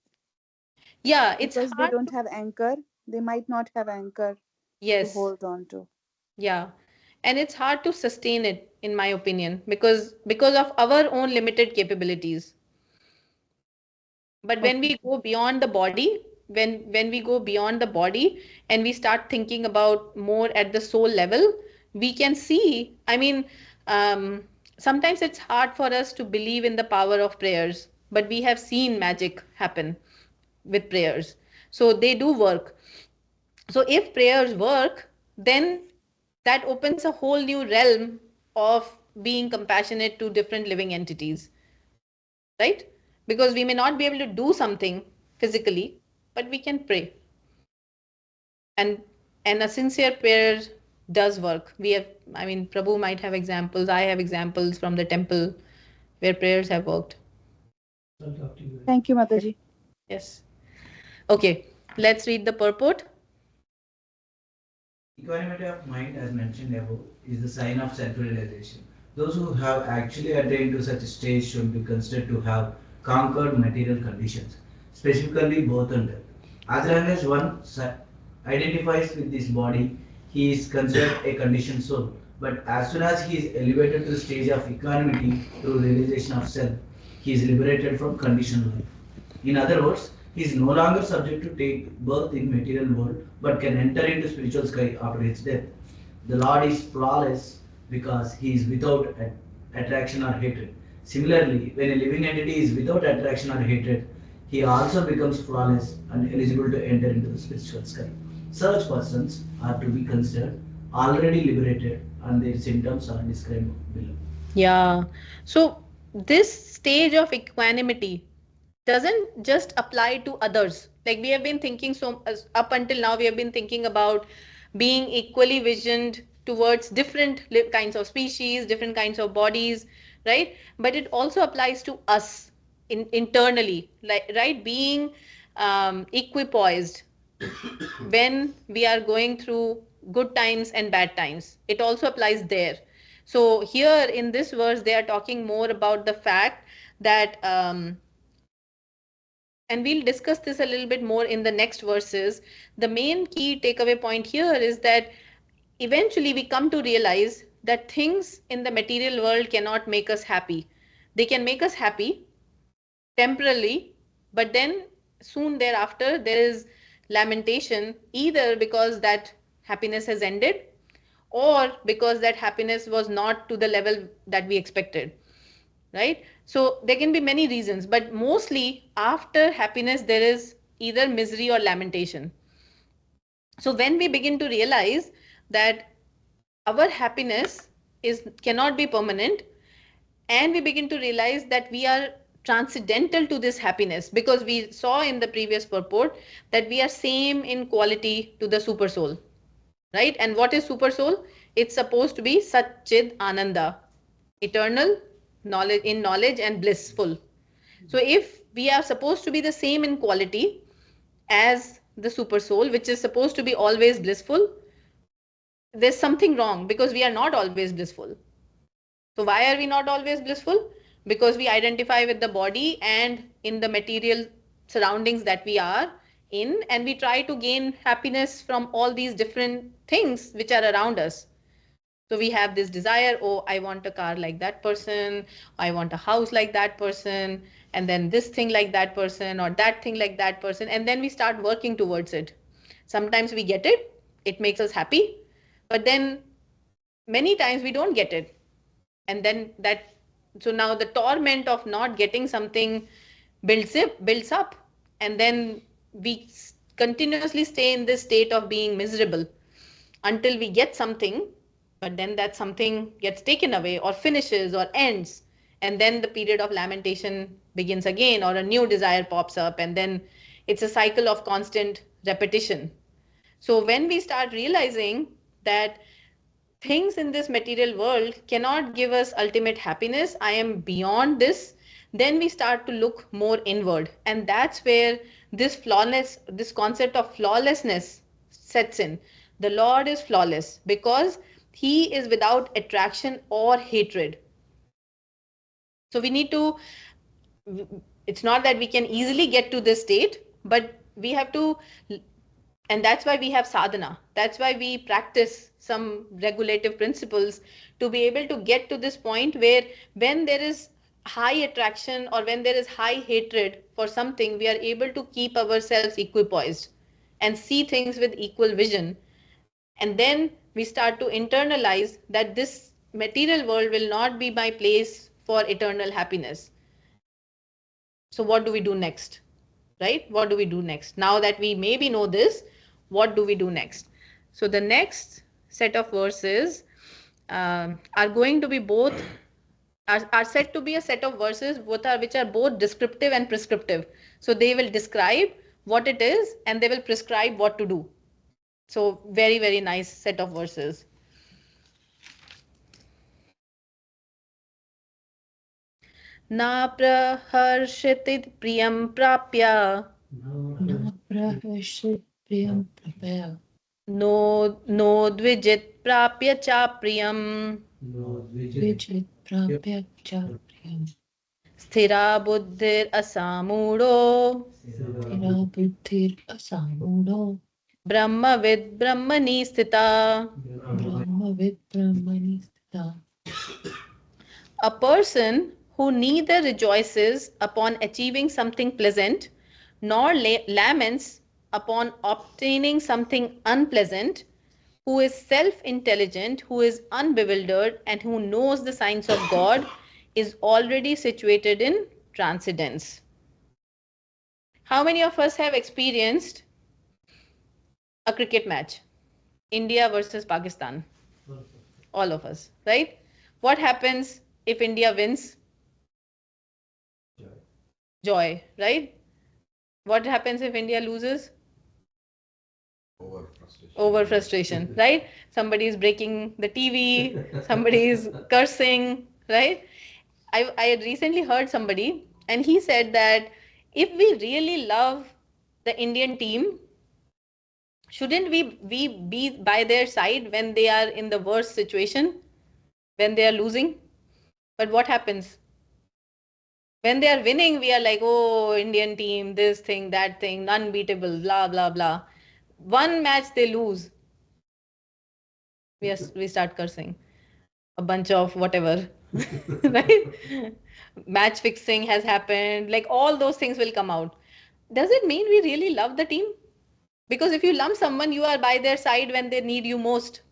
Yeah, it's because they hard. don't have anchor. They might not have anchor to Yes, hold on to. yeah. And it's hard to sustain it, in my opinion, because of our own limited capabilities. But when Okay. we go beyond the body, when we go beyond the body and we start thinking about more at the soul level, we can see, I mean, sometimes it's hard for us to believe in the power of prayers, but we have seen magic happen with prayers. So they do work. So if prayers work, then that opens a whole new realm of being compassionate to different living entities, right? Because we may not be able to do something physically, but we can pray. And a sincere prayer does work. We have, I mean, Prabhu might have examples. I have examples from the temple where prayers have worked. I'll talk to you. Thank you, Mataji. Yes. Okay, let's read the purport. Equanimity of mind, as mentioned above, is the sign of self-realization. Those who have actually attained to such a stage should be considered to have conquered material conditions, specifically birth and death. As long as one identifies with this body, he is considered a conditioned soul. But as soon as he is elevated to the stage of equanimity through realization of self, he is liberated from conditioned life. In other words, he is no longer subject to take birth in material world, but can enter into spiritual sky after his death. The Lord is flawless because he is without attraction or hatred. Similarly, when a living entity is without attraction or hatred, he also becomes flawless and eligible to enter into the spiritual sky. Such persons are to be considered already liberated, and their symptoms are described below. Yeah. So this stage of equanimity doesn't just apply to others. Like we have been thinking up until now, we have been thinking about being equally visioned towards different kinds of species, different kinds of bodies, right? But it also applies to us internally, like, right? Being equipoised when we are going through good times and bad times. It also applies there. So here in this verse, they are talking more about the fact that and we'll discuss this a little bit more in the next verses. The main key takeaway point here is that eventually we come to realize that things in the material world cannot make us happy. They can make us happy temporarily, but then soon thereafter there is lamentation, either because that happiness has ended or because that happiness was not to the level that we expected, right? So there can be many reasons, but mostly after happiness there is either misery or lamentation. So when we begin to realize that our happiness cannot be permanent, and we begin to realize that we are transcendental to this happiness, because we saw in the previous purport that we are same in quality to the super soul, right? And what is super soul? It's supposed to be Satchid Ananda, eternal knowledge, in knowledge and blissful. So if we are supposed to be the same in quality as the super soul, which is supposed to be always blissful, there's something wrong, because we are not always blissful. So why are we not always blissful? Because we identify with the body and in the material surroundings that we are in, and we try to gain happiness from all these different things which are around us. So we have this desire, oh, I want a car like that person, I want a house like that person, and then this thing like that person, or that thing like that person, and then we start working towards it. Sometimes we get it, it makes us happy, but then many times we don't get it. And then so now the torment of not getting something builds up, and then we continuously stay in this state of being miserable until we get something, but then that something gets taken away or finishes or ends, and then the period of lamentation begins again, or a new desire pops up, and then it's a cycle of constant repetition. So when we start realizing that things in this material world cannot give us ultimate happiness, I am beyond this, then we start to look more inward, and that's where this concept of flawlessness sets in. The Lord is flawless because he is without attraction or hatred. So we need to, it's not that we can easily get to this state, but we have to, and that's why we have sadhana. That's why we practice some regulative principles to be able to get to this point where when there is high attraction or when there is high hatred for something, we are able to keep ourselves equipoised and see things with equal vision. And then we start to internalize that this material world will not be my place for eternal happiness. So what do we do next? Right? What do we do next? Now that we maybe know this, what do we do next? So the next set of verses are going to be both, are said to be a set of verses which are both descriptive and prescriptive. So they will describe what it is and they will prescribe what to do. So very, very nice set of verses. Na praharshiti priyam prapya. Na prahashit priyam prapaya. No dvijit prapya cha priyam. Vijit prapya cha priyam. Sthira buddhir asamudo. Sthira buddhir asamudo. Brahmavid brahmani sthita. Brahmavid brahmani sthita. A person who neither rejoices upon achieving something pleasant nor laments upon obtaining something unpleasant, who is self-intelligent, who is unbewildered, and who knows the signs of God, is already situated in transcendence. How many of us have experienced a cricket match? India versus Pakistan. All of us, right? What happens if India wins? Joy, right? What happens if India loses? Over frustration, right? Somebody is breaking the TV, somebody is cursing, right? I had recently heard somebody, and he said that if we really love the Indian team, shouldn't we be by their side when they are in the worst situation, when they are losing? But what happens? When they are winning, we are like, oh, Indian team, this thing, that thing, unbeatable, blah, blah, blah. One match they lose, we start cursing. A bunch of whatever, right? Match fixing has happened, like all those things will come out. Does it mean we really love the team? Because if you love someone, you are by their side when they need you most.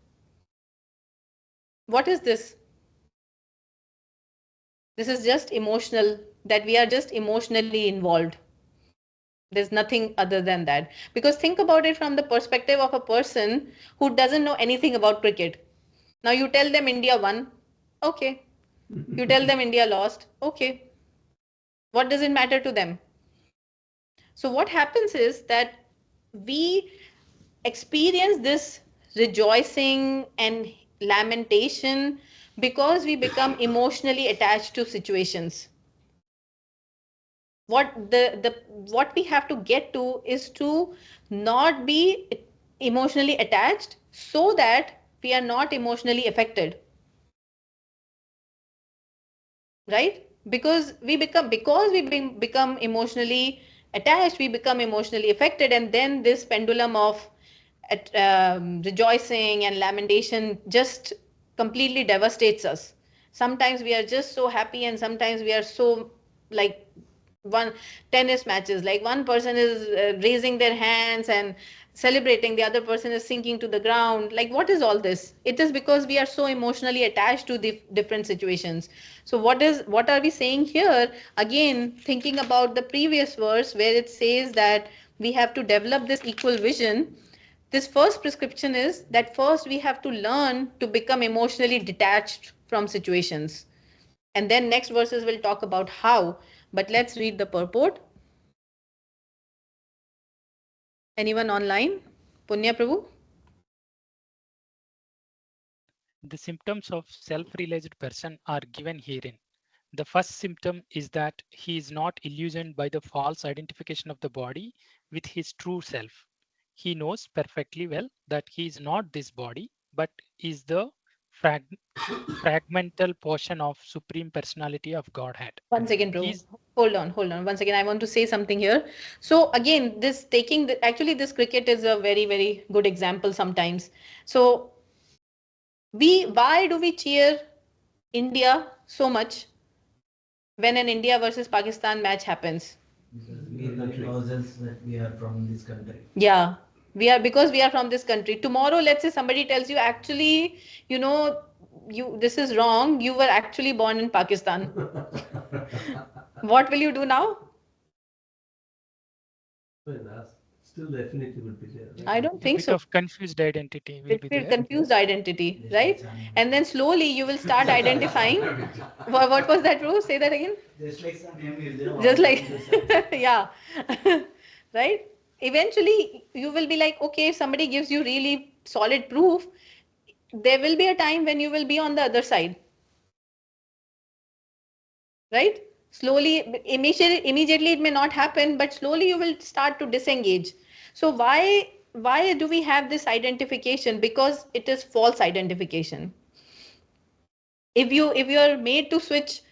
What is this? This is just emotional, that we are just emotionally involved. There's nothing other than that. Because think about it from the perspective of a person who doesn't know anything about cricket. Now you tell them India won, okay. You tell them India lost, okay. What does it matter to them? So what happens is that we experience this rejoicing and lamentation because we become emotionally attached to situations. What we have to get to is to not be emotionally attached so that we are not emotionally affected. Right? Because we become emotionally attached, we become emotionally affected, and then this pendulum of rejoicing and lamentation just completely devastates us. Sometimes we are just so happy, and sometimes we are so like one tennis matches, like one person is raising their hands and celebrating, the other person is sinking to the ground. Like, what is all this? It is because we are so emotionally attached to the different situations. So what are we saying here? Again, thinking about the previous verse where it says that we have to develop this equal vision. This first prescription is that first we have to learn to become emotionally detached from situations. And then next verses will talk about how. But let's read the purport. Anyone online? Punya Prabhu? The symptoms of self-realized person are given herein. The first symptom is that he is not illusioned by the false identification of the body with his true self. He knows perfectly well that he is not this body, but is the fragmental portion of Supreme Personality of Godhead. One second, Prabhu. Hold on. Once again, I want to say something here. So again, this taking the, actually this cricket is a very, very good example sometimes. So why do we cheer India so much when an India versus Pakistan match happens? We thousands that we are from this country. Yeah, because we are from this country. Tomorrow, let's say somebody tells you, actually, you know, this is wrong. You were actually born in Pakistan. What will you do now? Still definitely would be there. I don't think bit so. of confused identity will be there. Confused identity, right? And then slowly you will start identifying. What was that, Rose? Say that again. Just like some name Just like, yeah, right? Eventually, you will be like, okay, if somebody gives you really solid proof, there will be a time when you will be on the other side, right? Slowly, immediately it may not happen, but slowly you will start to disengage. So why do we have this identification? Because it is false identification. If you're made to switch,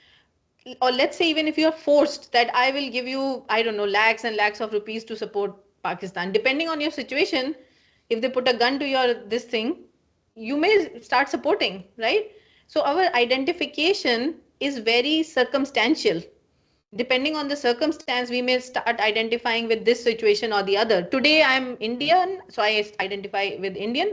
or let's say even if you're forced that I will give you, I don't know, lakhs and lakhs of rupees to support Pakistan, depending on your situation, if they put a gun to your this thing, you may start supporting, right? So our identification is very circumstantial. Depending on the circumstance, we may start identifying with this situation or the other. Today I'm Indian, so I identify with Indian.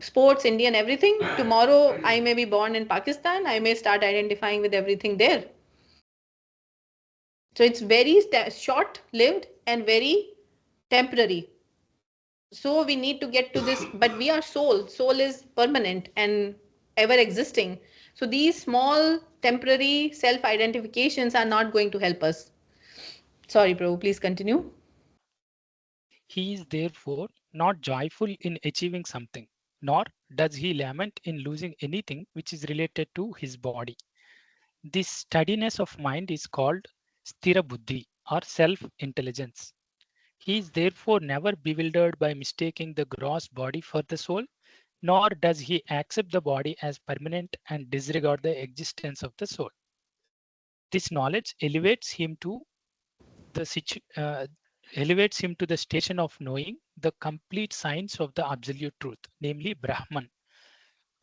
Sports, Indian, everything. Tomorrow I may be born in Pakistan, I may start identifying with everything there. So it's very short lived and very temporary. So we need to get to this, but we are soul. Soul is permanent and ever existing. So these small temporary self identifications are not going to help us. Sorry, Prabhu, please continue. He is therefore not joyful in achieving something, nor does he lament in losing anything which is related to his body. This steadiness of mind is called sthira buddhi or self-intelligence. He is therefore never bewildered by mistaking the gross body for the soul, nor does he accept the body as permanent and disregard the existence of the soul. This knowledge elevates him to the station of knowing the complete science of the absolute truth, namely Brahman,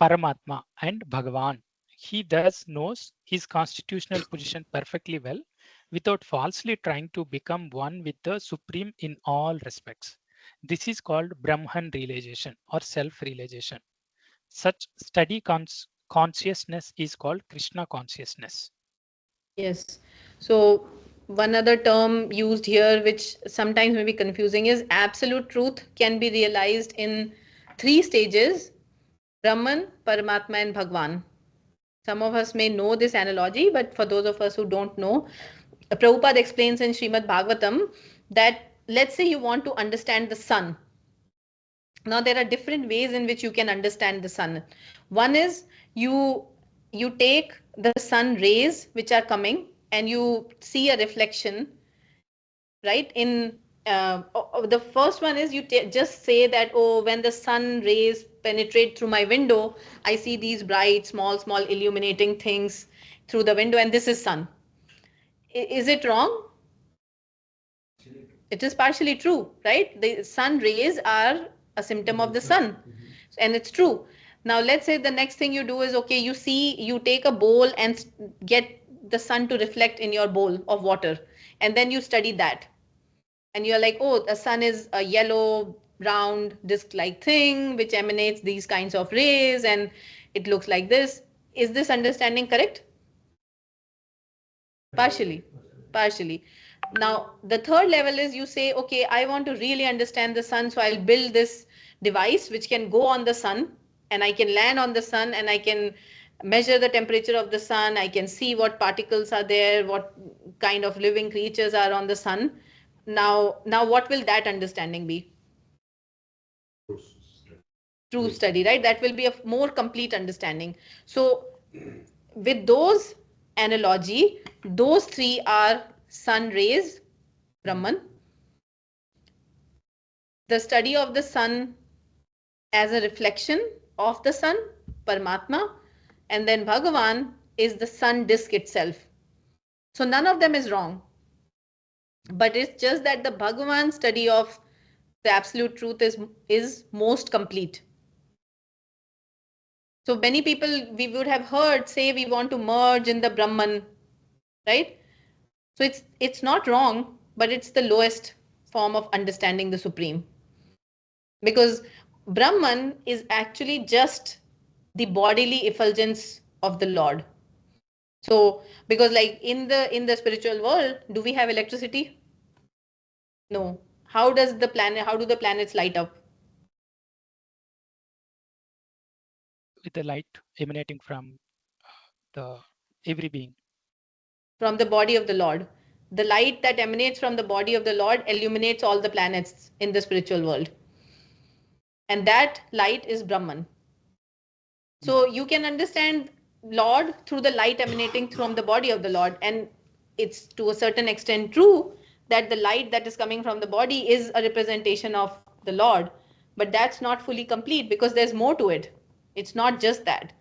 Paramatma, and Bhagavan. He thus knows his constitutional position perfectly well without falsely trying to become one with the Supreme in all respects. This is called Brahman realization or self-realization. Such steady consciousness is called Krishna consciousness. Yes. So one other term used here, which sometimes may be confusing, is absolute truth can be realized in 3 stages: Brahman, Paramatma, and Bhagwan. Some of us may know this analogy, but for those of us who don't know, Prabhupada explains in Srimad Bhagavatam that let's say you want to understand the sun. Now there are different ways in which you can understand the sun. One is you take the sun rays which are coming and you see a reflection, right? In the first one is you just say that, oh, when the sun rays penetrate through my window, I see these bright small illuminating things through the window, and this is sun. Is it wrong? It is partially true, right? The sun rays are a symptom of the sun, and it's true. Now let's say the next thing you do is, okay, you take a bowl and get the sun to reflect in your bowl of water, and then you study that, and you're like, oh, the sun is a yellow round disc-like thing which emanates these kinds of rays, and it looks like this. Is this understanding correct? Partially. Now the third level is, you say, okay, I want to really understand the sun, so I'll build this device which can go on the sun, and I can land on the sun, and I can measure the temperature of the sun, I can see what particles are there, what kind of living creatures are on the sun. Now what will that understanding be? True study, right? That will be a more complete understanding. So with those analogy, those three are sun rays, Brahman, the study of the sun as a reflection of the sun, Paramatma, and then Bhagavan is the sun disk itself. So none of them is wrong, but it's just that the Bhagavan study of the absolute truth is most complete. So many people we would have heard say we want to merge in the Brahman, right? So it's not wrong, but it's the lowest form of understanding the Supreme. Because Brahman is actually just the bodily effulgence of the Lord. So because like in the spiritual world, do we have electricity? No. How do the planets light up? With the light emanating from the every being. From the body of the Lord. The light that emanates from the body of the Lord illuminates all the planets in the spiritual world. And that light is Brahman. So you can understand Lord through the light emanating from the body of the Lord. And it's to a certain extent true that the light that is coming from the body is a representation of the Lord. But that's not fully complete because there's more to it. It's not just that.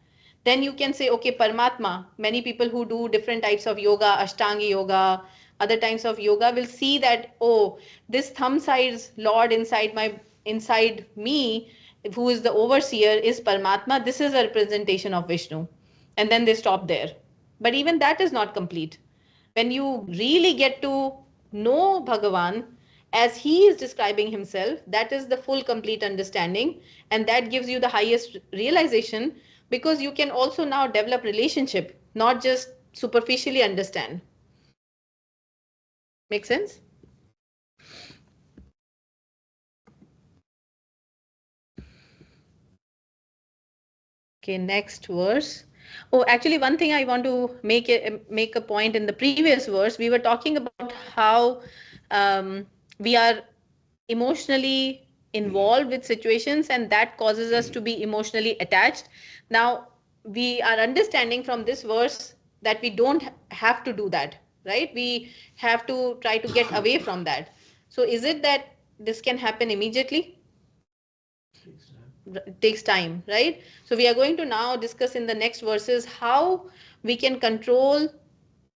Then you can say, okay, Paramatma, many people who do different types of yoga, Ashtanga yoga, other types of yoga will see that, oh, this thumb size Lord inside me, who is the overseer, is Paramatma. This is a representation of Vishnu. And then they stop there. But even that is not complete. When you really get to know Bhagavan as he is describing himself, that is the full complete understanding. And that gives you the highest realization, because you can also now develop relationship, not just superficially understand. Make sense? Okay, next verse. Oh, actually, one thing I want to make a point in the previous verse. We were talking about how we are emotionally involved with situations, and that causes us to be emotionally attached. Now, we are understanding from this verse that we don't have to do that, right? We have to try to get away from that. So is it that this can happen immediately? It takes time, right? So we are going to now discuss in the next verses how we can control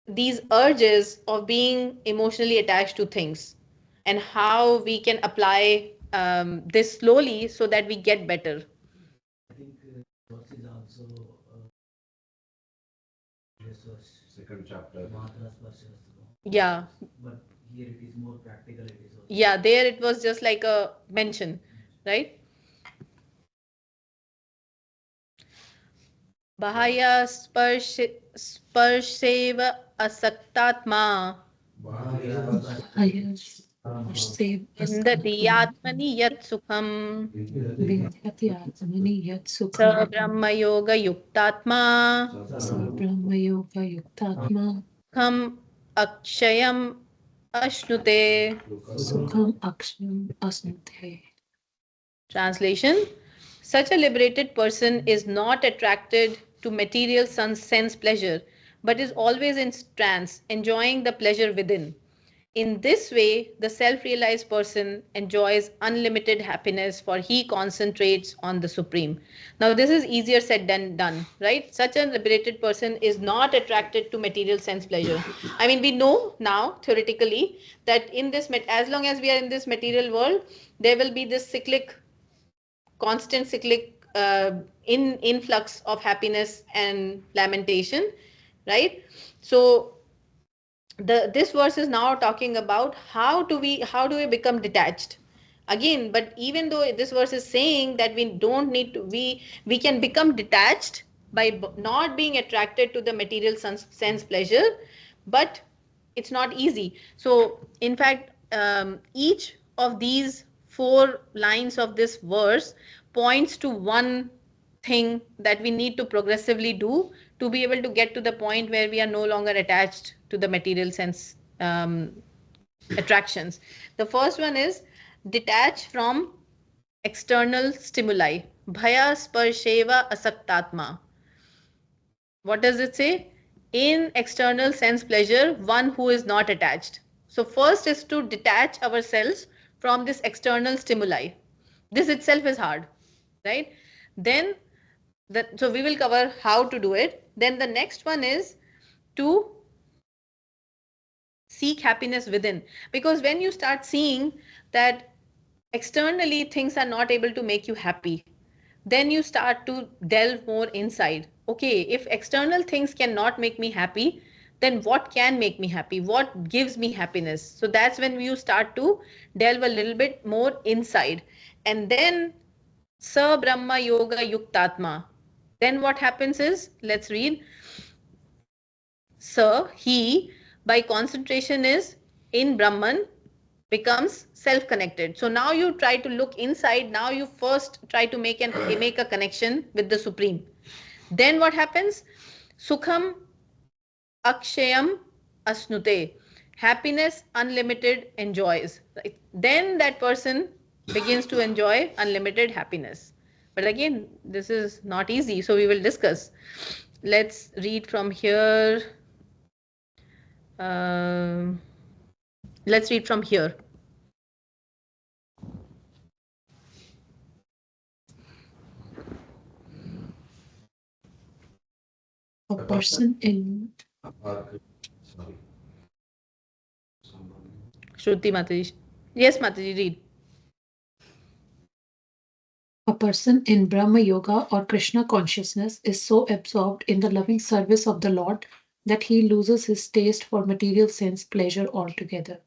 these urges of being emotionally attached to things, and how we can apply this slowly so that we get better. I think verse is also Second chapter. Matras Parshastu. Yeah. But here it is more practical. It is also. Yeah, there it was just like a mention, right? Bahaya sparsheva asaktatma indati atmani yat sukham sa brahma yoga yuktatma kham akshayam ashnute. Translation: such a liberated person is not attracted to material sense pleasure, but is always in trance, enjoying the pleasure within. In this way, the self-realized person enjoys unlimited happiness, for he concentrates on the Supreme. Now, this is easier said than done, right? Such a liberated person is not attracted to material sense pleasure. I mean, we know now theoretically that in this, as long as we are in this material world, there will be this constant cyclic influx of happiness and lamentation, right? So this verse is now talking about how do we become detached again. But even though this verse is saying that we don't need to, we can become detached by not being attracted to the material sense pleasure, but it's not easy. So in fact, each of these 4 lines of this verse points to one thing that we need to progressively do to be able to get to the point where we are no longer attached to the material sense attractions. The first one is detach from external stimuli. Bhaya sparsheva asaktatma. What does it say? In external sense pleasure, one who is not attached. So first is to detach ourselves from this external stimuli. This itself is hard, right? Then so we will cover how to do it. Then the next one is to seek happiness within, because when you start seeing that externally things are not able to make you happy, then you start to delve more inside. Okay, if external things cannot make me happy, then what can make me happy? What gives me happiness? So that's when you start to delve a little bit more inside. And then Sa Brahma Yoga Yuktatma. Then what happens is, let's read. So he, by concentration, is in Brahman, becomes self-connected. So now you try to look inside. Now you first try to make a connection with the Supreme. Then what happens? Sukham akshayam asnute. Happiness unlimited enjoys. Right? Then that person begins to enjoy unlimited happiness. But again, this is not easy. So we will discuss. Let's read from here. Let's read from here. A person in Sorry. Shruti Mataji. Yes, Mataji, read. A person in Brahma Yoga or Krishna consciousness is so absorbed in the loving service of the Lord that he loses his taste for material sense pleasure altogether.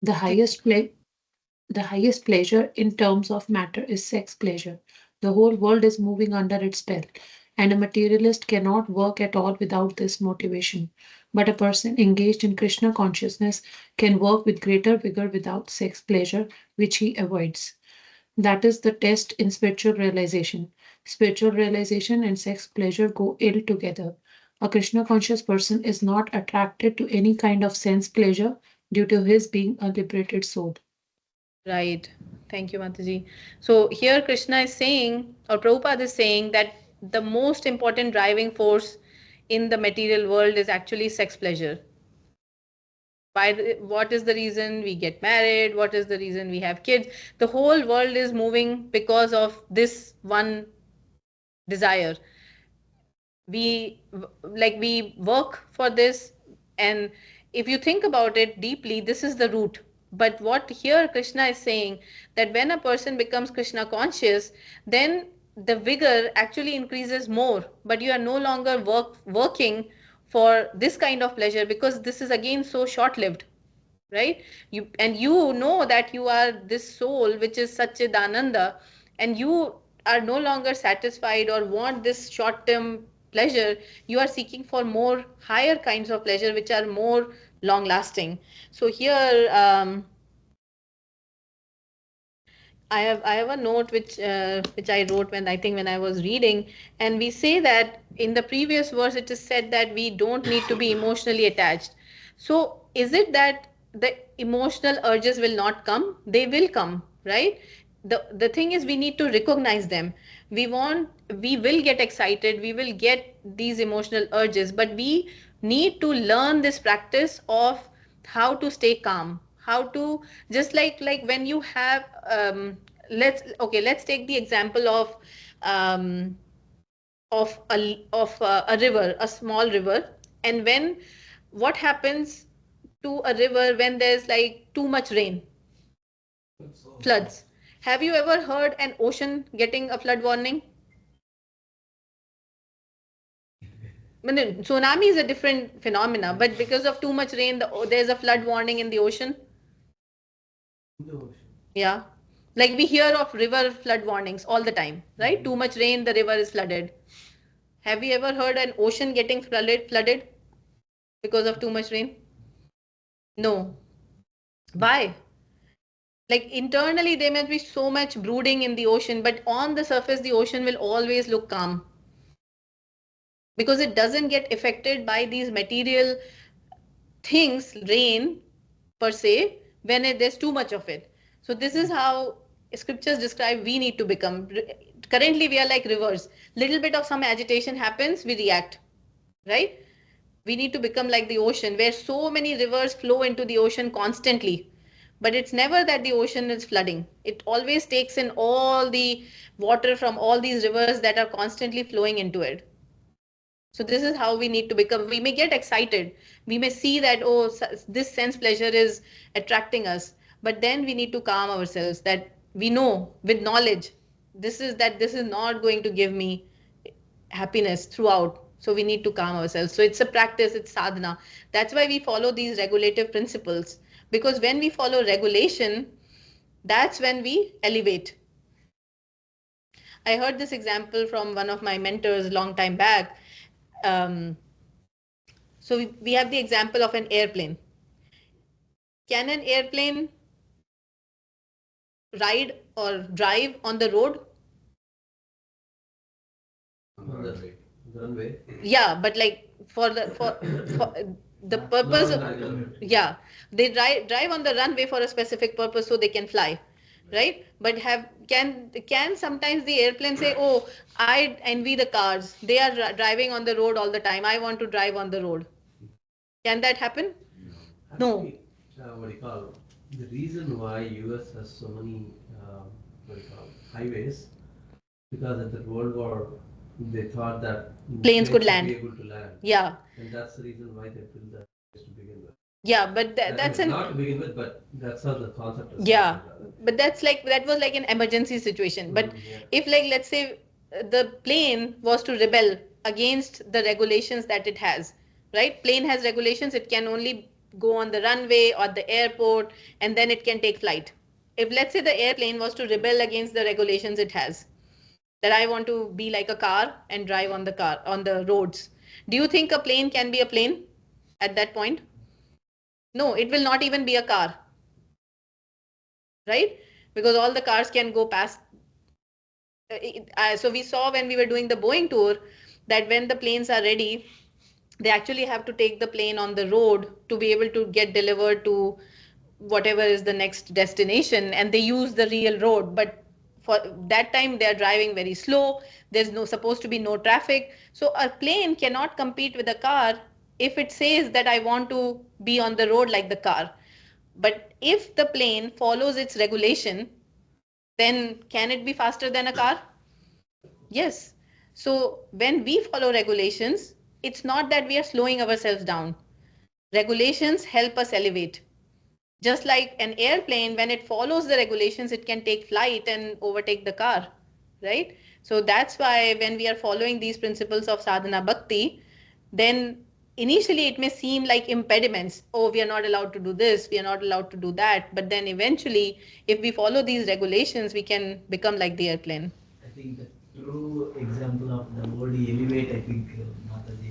The highest pleasure in terms of matter is sex pleasure. The whole world is moving under its spell, and a materialist cannot work at all without this motivation. But a person engaged in Krishna consciousness can work with greater vigor without sex pleasure, which he avoids. That is the test in spiritual realization. Spiritual realization and sex pleasure go ill together. A Krishna conscious person is not attracted to any kind of sense pleasure due to his being a liberated soul. Right. Thank you, Mataji. So here Krishna is saying, or Prabhupada is saying, that the most important driving force in the material world is actually sex pleasure. What is the reason we get married? What is the reason we have kids? The whole world is moving because of this one desire. We work for this, and if you think about it deeply, this is the root. But what here Krishna is saying, that when a person becomes Krishna conscious, then the vigor actually increases more, but you are no longer working for this kind of pleasure, because this is again so short lived, right? You know that you are this soul which is Satchidananda, and you are no longer satisfied or want this short term pleasure. You are seeking for more higher kinds of pleasure which are more long lasting. So here I have a note which I wrote when I was reading, and we say that in the previous verse it is said that we don't need to be emotionally attached. So is it that the emotional urges will not come? They will come, right? The thing is, we need to recognize them. We will get excited, we will get these emotional urges, but we need to learn this practice of how to stay calm, how to, just like when you have let's take the example of a river, a small river. And when, what happens to a river when there's like too much rain? Floods. Have you ever heard an ocean getting a flood warning? Tsunami is a different phenomena, but because of too much rain, there's a flood warning in the ocean. Yeah, like we hear of river flood warnings all the time, right? Too much rain, the river is flooded. Have you ever heard an ocean getting flooded because of too much rain? No. Why? Like internally there must be so much brooding in the ocean, but on the surface the ocean will always look calm, because it doesn't get affected by these material things, rain per se, when there's too much of it. So this is how scriptures describe we need to become. Currently we are like rivers. Little bit of some agitation happens, we react, right? We need to become like the ocean, where so many rivers flow into the ocean constantly. But it's never that the ocean is flooding. It always takes in all the water from all these rivers that are constantly flowing into it. So this is how we need to become. We may get excited. We may see that, oh, this sense pleasure is attracting us. But then we need to calm ourselves, that we know with knowledge, this is not going to give me happiness throughout. So we need to calm ourselves. So it's a practice, it's sadhana. That's why we follow these regulative principles. Because when we follow regulation, that's when we elevate. I heard this example from one of my mentors a long time back. So we have the example of an airplane. Can an airplane ride or drive on the road? On the runway. Yeah, but like for the purpose of, yeah, they drive on the runway for a specific purpose so they can fly, right? But can sometimes the airplane say, oh, I envy the cars, they are driving on the road all the time, I want to drive on the road? Can that happen? No. Actually, what do you call, the reason why US has so many highways, because at the World War they thought that Planes could should land. be able to land. Yeah. And that's the reason why they built that to begin with. Yeah, but that's not to begin with, but that's how the concept is. Yeah, but that was like an emergency situation. But yeah. if, like, let's say the plane was to rebel against the regulations that it has, right? Plane has regulations, it can only go on the runway or the airport, and then it can take flight. If, let's say, the airplane was to rebel against the regulations it has, that I want to be like a car and drive on the roads, do you think a plane can be a plane at that point? No, it will not even be a car, right? Because all the cars can go past. So we saw when we were doing the Boeing tour that when the planes are ready, they actually have to take the plane on the road to be able to get delivered to whatever is the next destination, and they use the real road. But for that time, they are driving very slow. There's supposed to be no traffic. So a plane cannot compete with a car if it says that I want to be on the road like the car. But if the plane follows its regulation, then can it be faster than a car? Yes. So when we follow regulations, it's not that we are slowing ourselves down. Regulations help us elevate. Just like an airplane, when it follows the regulations, it can take flight and overtake the car, right? So that's why when we are following these principles of sadhana bhakti, then initially it may seem like impediments. Oh, we are not allowed to do this, we are not allowed to do that. But then eventually, if we follow these regulations, we can become like the airplane. I think the true example of the word elevate, I think, Mataji.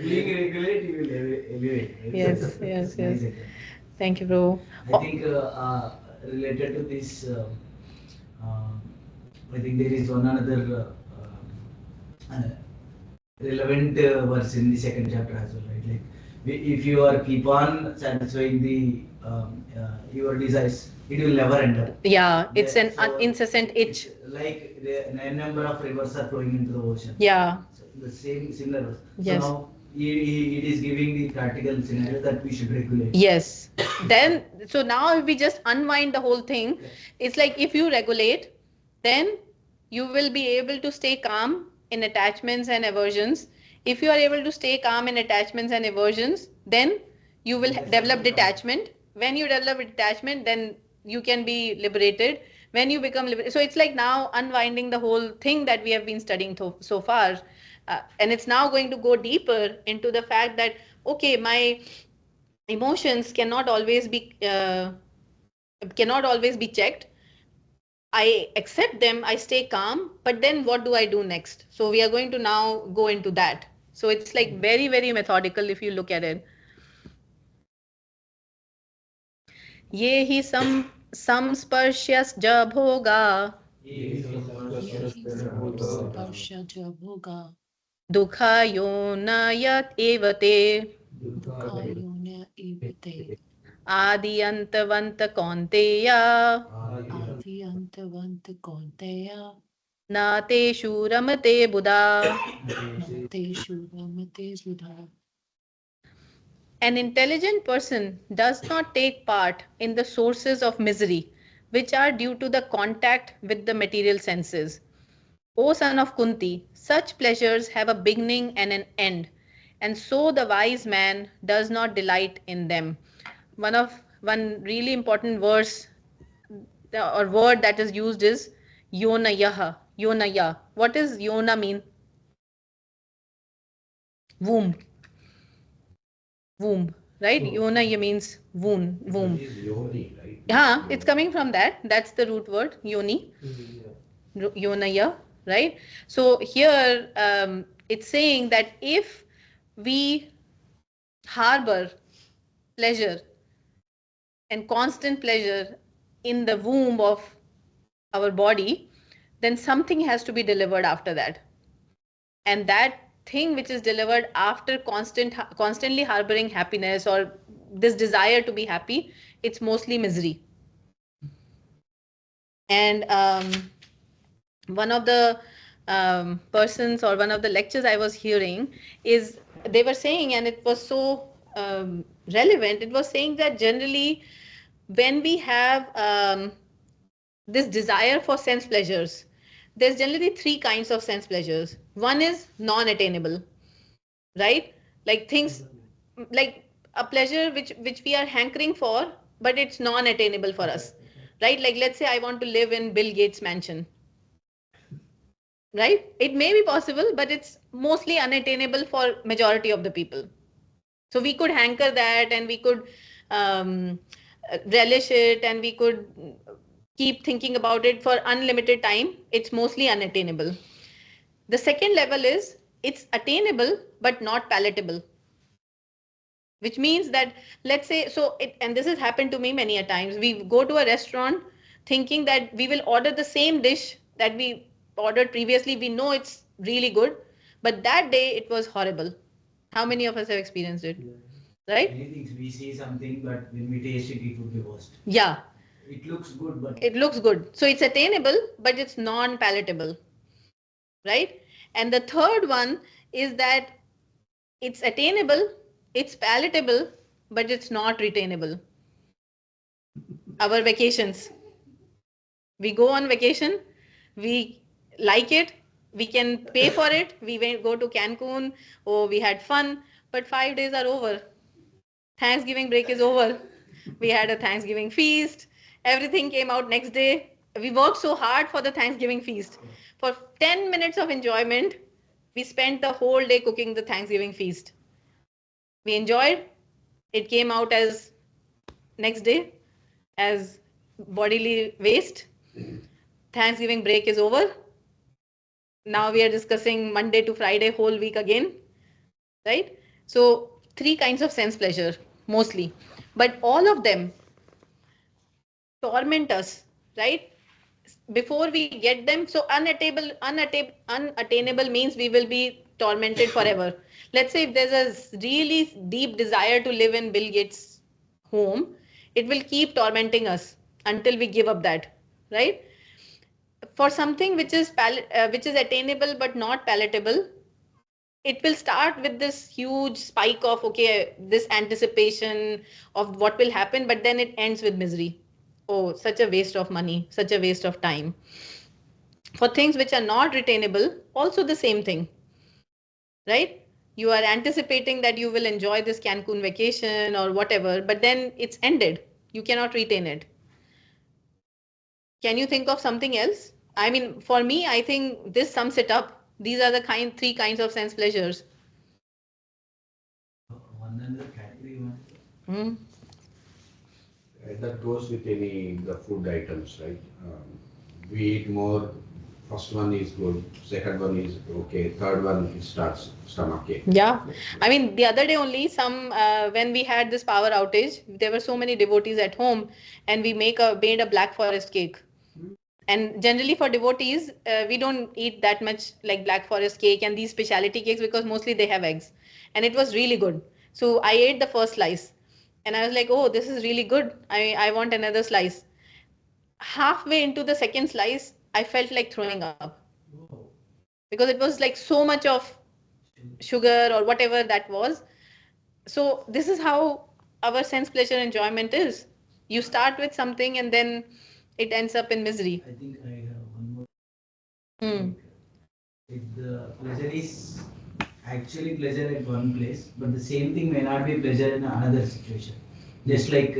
Being regulate, you will elevate. Right? Yes. Nice. Thank you, bro. I think related to this, I think there is one another relevant verse in the second chapter as well, right? Like, if you are keep on satisfying the your desires, it will never end up. Yeah, it's an So incessant itch. Like a number of rivers are flowing into the ocean. Yeah. So the similar. Yes. So now it is giving the practical scenario that we should regulate. Yes. Then, so now if we just unwind the whole thing, it's like if you regulate, then you will be able to stay calm in attachments and aversions. If you are able to stay calm in attachments and aversions, then you will develop detachment. When you develop detachment, then you can be liberated. When you become liberated, so it's like now unwinding the whole thing that we have been studying so far. And it's now going to go deeper into the fact that, okay, my emotions cannot always be checked. I accept them, I stay calm, but then what do I do next? So we are going to now go into that. So it's like very, very methodical if you look at it. ये ही संस्पर्श्यश्च भोगा स्पर्शज भोगा दुःखायोनयत एव ते दुःखायोन्य एव ते आदि अंतवंत कौन्तेय आदि अंतवन्त कौन्तेय न तेषु रमते बुधा. न तेषु रमते बुधा. An intelligent person does not take part in the sources of misery, which are due to the contact with the material senses. O son of Kunti, such pleasures have a beginning and an end, and so the wise man does not delight in them. One really important verse or word that is used is yonayaha. Yonaya. What does yona mean? Womb. Womb, right? Yona means womb. That is yoni, right? Yeah, it's coming from that. That's the root word, yoni. Yonaya, right? So here it's saying that if we harbor pleasure and constant pleasure in the womb of our body, then something has to be delivered after that. And that thing which is delivered after constantly harboring happiness or this desire to be happy, it's mostly misery. And one of the persons or one of the lectures I was hearing is they were saying, and it was so relevant, it was saying that generally when we have this desire for sense pleasures, there's generally three kinds of sense pleasures. One is non-attainable, right? Like things like a pleasure which we are hankering for, but it's non-attainable for us, right? Like let's say I want to live in Bill Gates' mansion, right? It may be possible, but it's mostly unattainable for majority of the people. So we could hanker that and we could relish it and we could keep thinking about it for unlimited time. It's mostly unattainable. The second level is it's attainable but not palatable, which means that let's say, and this has happened to me many a times. We go to a restaurant thinking that we will order the same dish that we ordered previously. We know it's really good, but that day it was horrible. How many of us have experienced it? Right? Many things we see something, but when we taste it, it would be worst. Yeah. It looks good, but it looks good. So it's attainable, but it's non-palatable, right? And the third one is that it's attainable, it's palatable, but it's not retainable. Our vacations. We go on vacation, we like it, we can pay for it, we go to Cancun, oh, we had fun, but 5 days are over. Thanksgiving break is over. We had a Thanksgiving feast. Everything came out next day. We worked so hard for the Thanksgiving feast. For 10 minutes of enjoyment, we spent the whole day cooking the Thanksgiving feast. We enjoyed. It came out as next day as bodily waste. Thanksgiving break is over. Now we are discussing Monday to Friday whole week again, right? So 3 kinds of sense pleasure mostly, but all of them torment us, right? Before we get them. So unattainable means we will be tormented forever. Let's say if there's a really deep desire to live in Bill Gates' home, it will keep tormenting us until we give up that, right? For something which is attainable but not palatable, it will start with this huge spike of, okay, this anticipation of what will happen, but then it ends with misery. Oh, such a waste of money, such a waste of time. For things which are not retainable, also the same thing, right? You are anticipating that you will enjoy this Cancun vacation or whatever, but then it's ended. You cannot retain it. Can you think of something else? I mean, for me, I think this sums it up. These are the three kinds of sense pleasures. One another category one. Hmm. That goes with any the food items, right? We eat more. First one is good. Second one is okay. Third one it starts stomach ache. Yeah, I mean, the other day only, when we had this power outage, there were so many devotees at home, and we made a Black Forest cake. And generally for devotees, we don't eat that much like Black Forest cake and these specialty cakes because mostly they have eggs, and it was really good. So I ate the first slice, and I was like, oh, this is really good. I want another slice. Halfway into the second slice, I felt like throwing up because it was like so much of sugar or whatever that was. So this is how our sense pleasure enjoyment is. You start with something and then it ends up in misery. I think I have one more. Hmm. If the pleasure is actually pleasure at one place, but the same thing may not be pleasure in another situation. Just like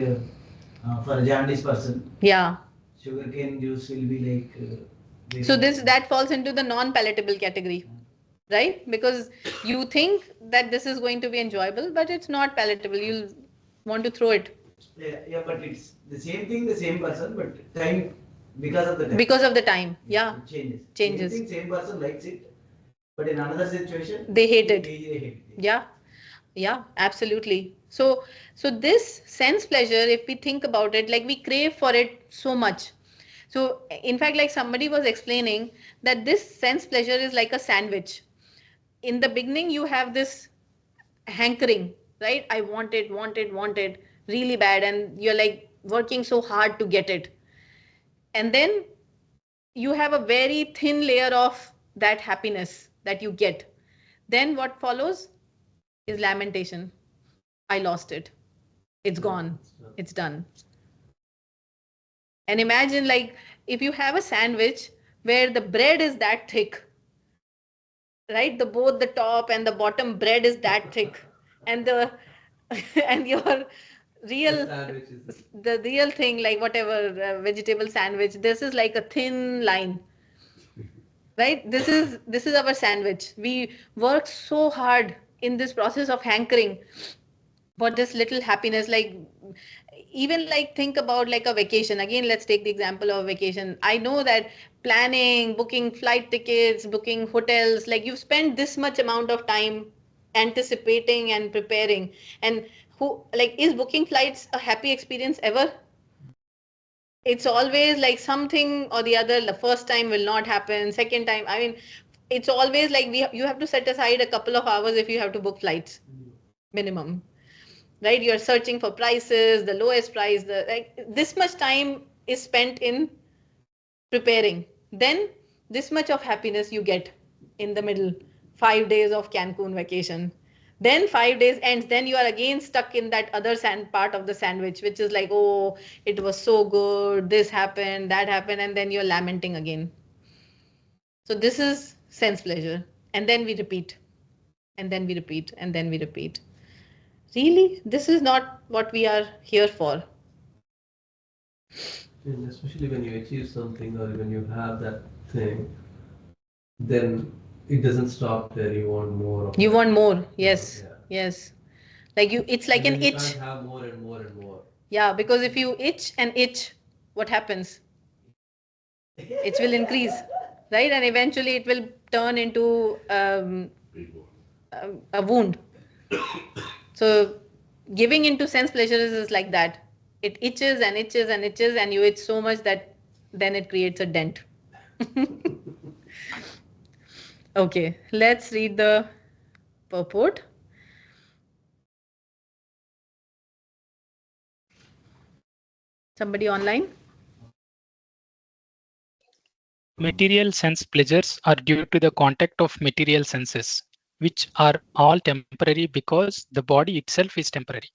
for a jaundice person, Yeah. sugarcane juice will be like. So that falls into the non-palatable category, right? Because you think that this is going to be enjoyable, but it's not palatable. You'll want to throw it Yeah, but it's the same thing, the same person, but time because of the time. because of the time. Yeah. It changes. Changes. Same thing, same person likes it, but in another situation They hate it. They hate it. Yeah. Yeah, absolutely. So this sense pleasure, if we think about it, like we crave for it so much. So in fact, like somebody was explaining that this sense pleasure is like a sandwich. In the beginning, you have this hankering, right? I want it really bad, and you're like working so hard to get it. And then you have a very thin layer of that happiness that you get. Then what follows is lamentation. I lost it. It's gone. It's done. And imagine, like, if you have a sandwich where the bread is that thick, right? Both the top and the bottom bread is that thick, and the and your real the real thing, like whatever vegetable sandwich, this is like a thin line, right? This is our sandwich. We work so hard in this process of hankering for this little happiness. Like, even like think about like a vacation. Again, let's take the example of vacation. I know that planning, booking flight tickets, booking hotels, like you've spent this much amount of time anticipating and preparing. And who, like, is booking flights a happy experience ever? It's always like something or the other. The first time will not happen, second time, I mean, it's always like you have to set aside a couple of hours if you have to book flights, minimum, right? You're searching for prices, the lowest price, the like this much time is spent in preparing. Then this much of happiness you get in the middle, 5 days of Cancun vacation. Then 5 days ends, then you are again stuck in that other part of the sandwich, which is like, oh, it was so good, this happened, that happened, and then you're lamenting again. So this is sense pleasure. And then we repeat, and then we repeat, and then we repeat. Really, this is not what we are here for. And especially when you achieve something or when you have that thing, then it doesn't stop there. You want more of You it. want more. Yes. Yeah. Yes. Like it's like And an then you itch. can't have more and more and more. Yeah, because if you itch and itch, what happens? It will increase, right? And eventually it will turn into a wound. So giving into sense pleasures is like that. It itches and itches and itches, and you itch so much that then it creates a dent. Okay, let's read the purport. Somebody online? Material sense pleasures are due to the contact of material senses. which are all temporary because the body itself is temporary.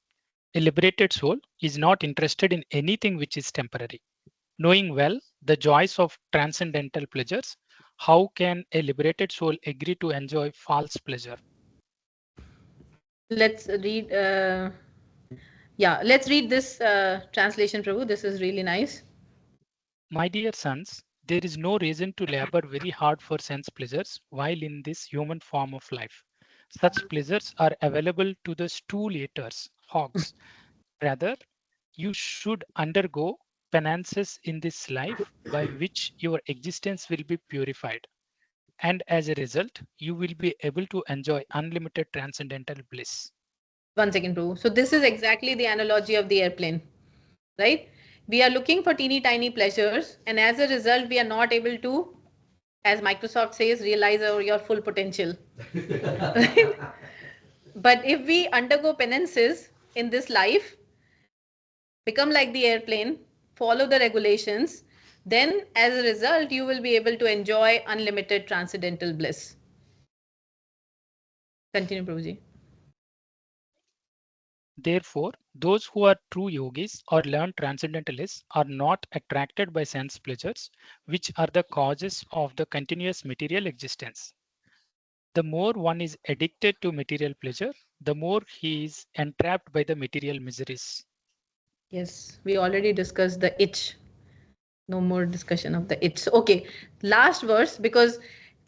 A liberated soul is not interested in anything which is temporary. Knowing well the joys of transcendental pleasures, how can a liberated soul agree to enjoy false pleasure? Let's read. Let's read this translation, Prabhu. This is really nice. My dear sons, there is no reason to labor very hard for sense pleasures while in this human form of life. Such pleasures are available to the stool eaters, hogs. Rather, you should undergo penances in this life by which your existence will be purified. And as a result, you will be able to enjoy unlimited transcendental bliss. 1 second, Prabhu. So this is exactly the analogy of the airplane, right? We are looking for teeny tiny pleasures, and as a result, we are not able to, as Microsoft says, realize your full potential. Right? But if we undergo penances in this life, become like the airplane, follow the regulations, then as a result, you will be able to enjoy unlimited transcendental bliss. Continue, Prabhuji. Therefore, those who are true yogis or learned transcendentalists are not attracted by sense pleasures, which are the causes of the continuous material existence. The more one is addicted to material pleasure, the more he is entrapped by the material miseries. Yes, we already discussed the itch. No more discussion of the itch. Okay, last verse, because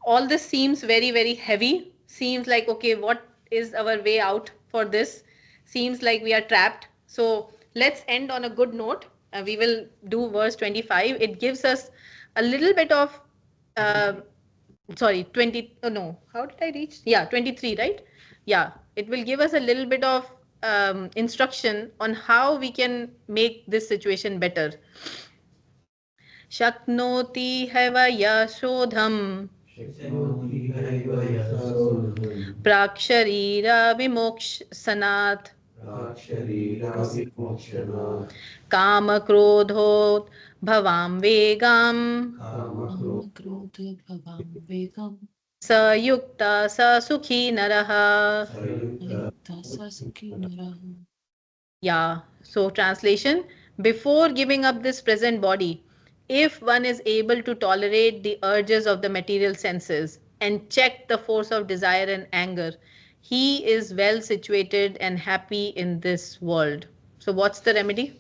all this seems very, very heavy. Seems like, okay, what is our way out for this? Seems like we are trapped. So let's end on a good note. We will do verse 25. It gives us a little bit of, uh, sorry, 20, oh no, how did I reach? Yeah, 23, right? Yeah, it will give us a little bit of instruction on how we can make this situation better. शक्नोति have यशोधम् प्राक्शरीरविमोक्षसनात् कामक्रोधोत् भवां वेगाम् स युक्त स सुखी नरः. Yeah, so translation, before giving up this present body, if one is able to tolerate the urges of the material senses and check the force of desire and anger, he is well situated and happy in this world. So what's the remedy?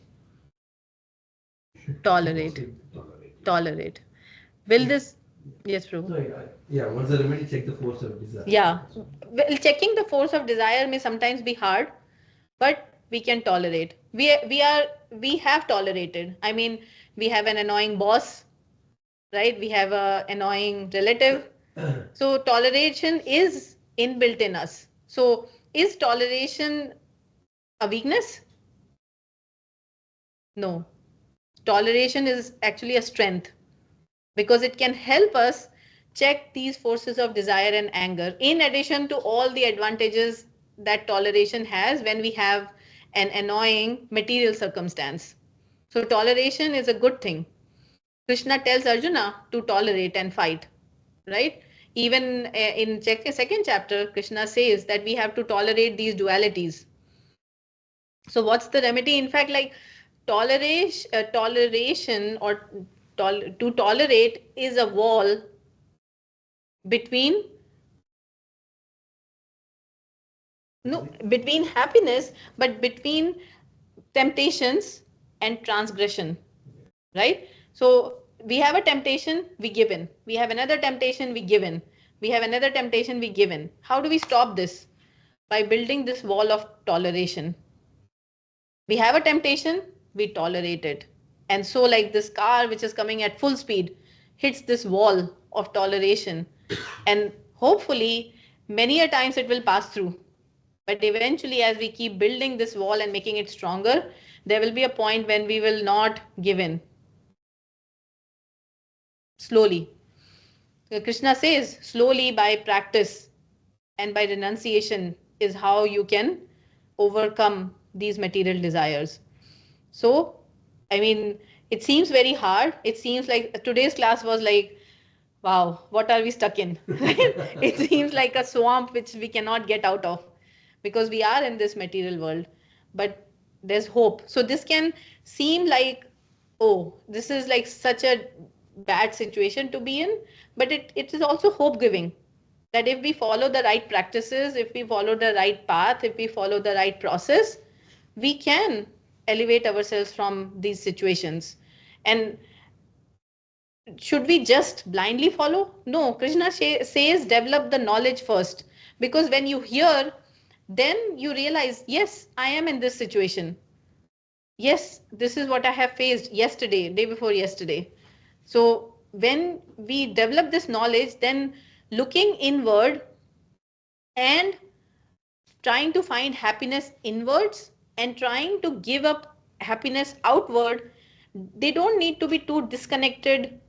Tolerate. Tolerate. Will this, yes, Prabhu? Yeah, what's the remedy? Check the force of desire. Yeah. Well, checking the force of desire may sometimes be hard, but we can tolerate. We have tolerated. I mean, we have an annoying boss, right? We have a annoying relative. So toleration is inbuilt in us. So is toleration a weakness? No. Toleration is actually a strength because it can help us check these forces of desire and anger, in addition to all the advantages that toleration has when we have an annoying material circumstance. So toleration is a good thing. Krishna tells Arjuna to tolerate and fight, right? Even in second chapter, Krishna says that we have to tolerate these dualities. So what's the remedy? In fact, like toleration or to tolerate is a wall between between happiness, but between temptations and transgression, right? So we have a temptation, we give in. We have another temptation, we give in. We have another temptation, we give in. How do we stop this? By building this wall of toleration. We have a temptation, we tolerate it. And so like this car which is coming at full speed hits this wall of toleration, and hopefully many a times it will pass through. But eventually, as we keep building this wall and making it stronger, there will be a point when we will not give in. Slowly. So Krishna says, slowly by practice and by renunciation is how you can overcome these material desires. So, I mean, it seems very hard. It seems like today's class was like wow, what are we stuck in? It seems like a swamp which we cannot get out of because we are in this material world, but there's hope. So this can seem like, oh, this is like such a bad situation to be in, but it is also hope giving that if we follow the right practices, if we follow the right path, if we follow the right process, we can elevate ourselves from these situations. And should we just blindly follow? No, Krishna says develop the knowledge first. Because when you hear, then you realize, yes, I am in this situation. Yes, this is what I have faced yesterday, day before yesterday. So when we develop this knowledge, then looking inward and trying to find happiness inwards and trying to give up happiness outward, they don't need to be two disconnected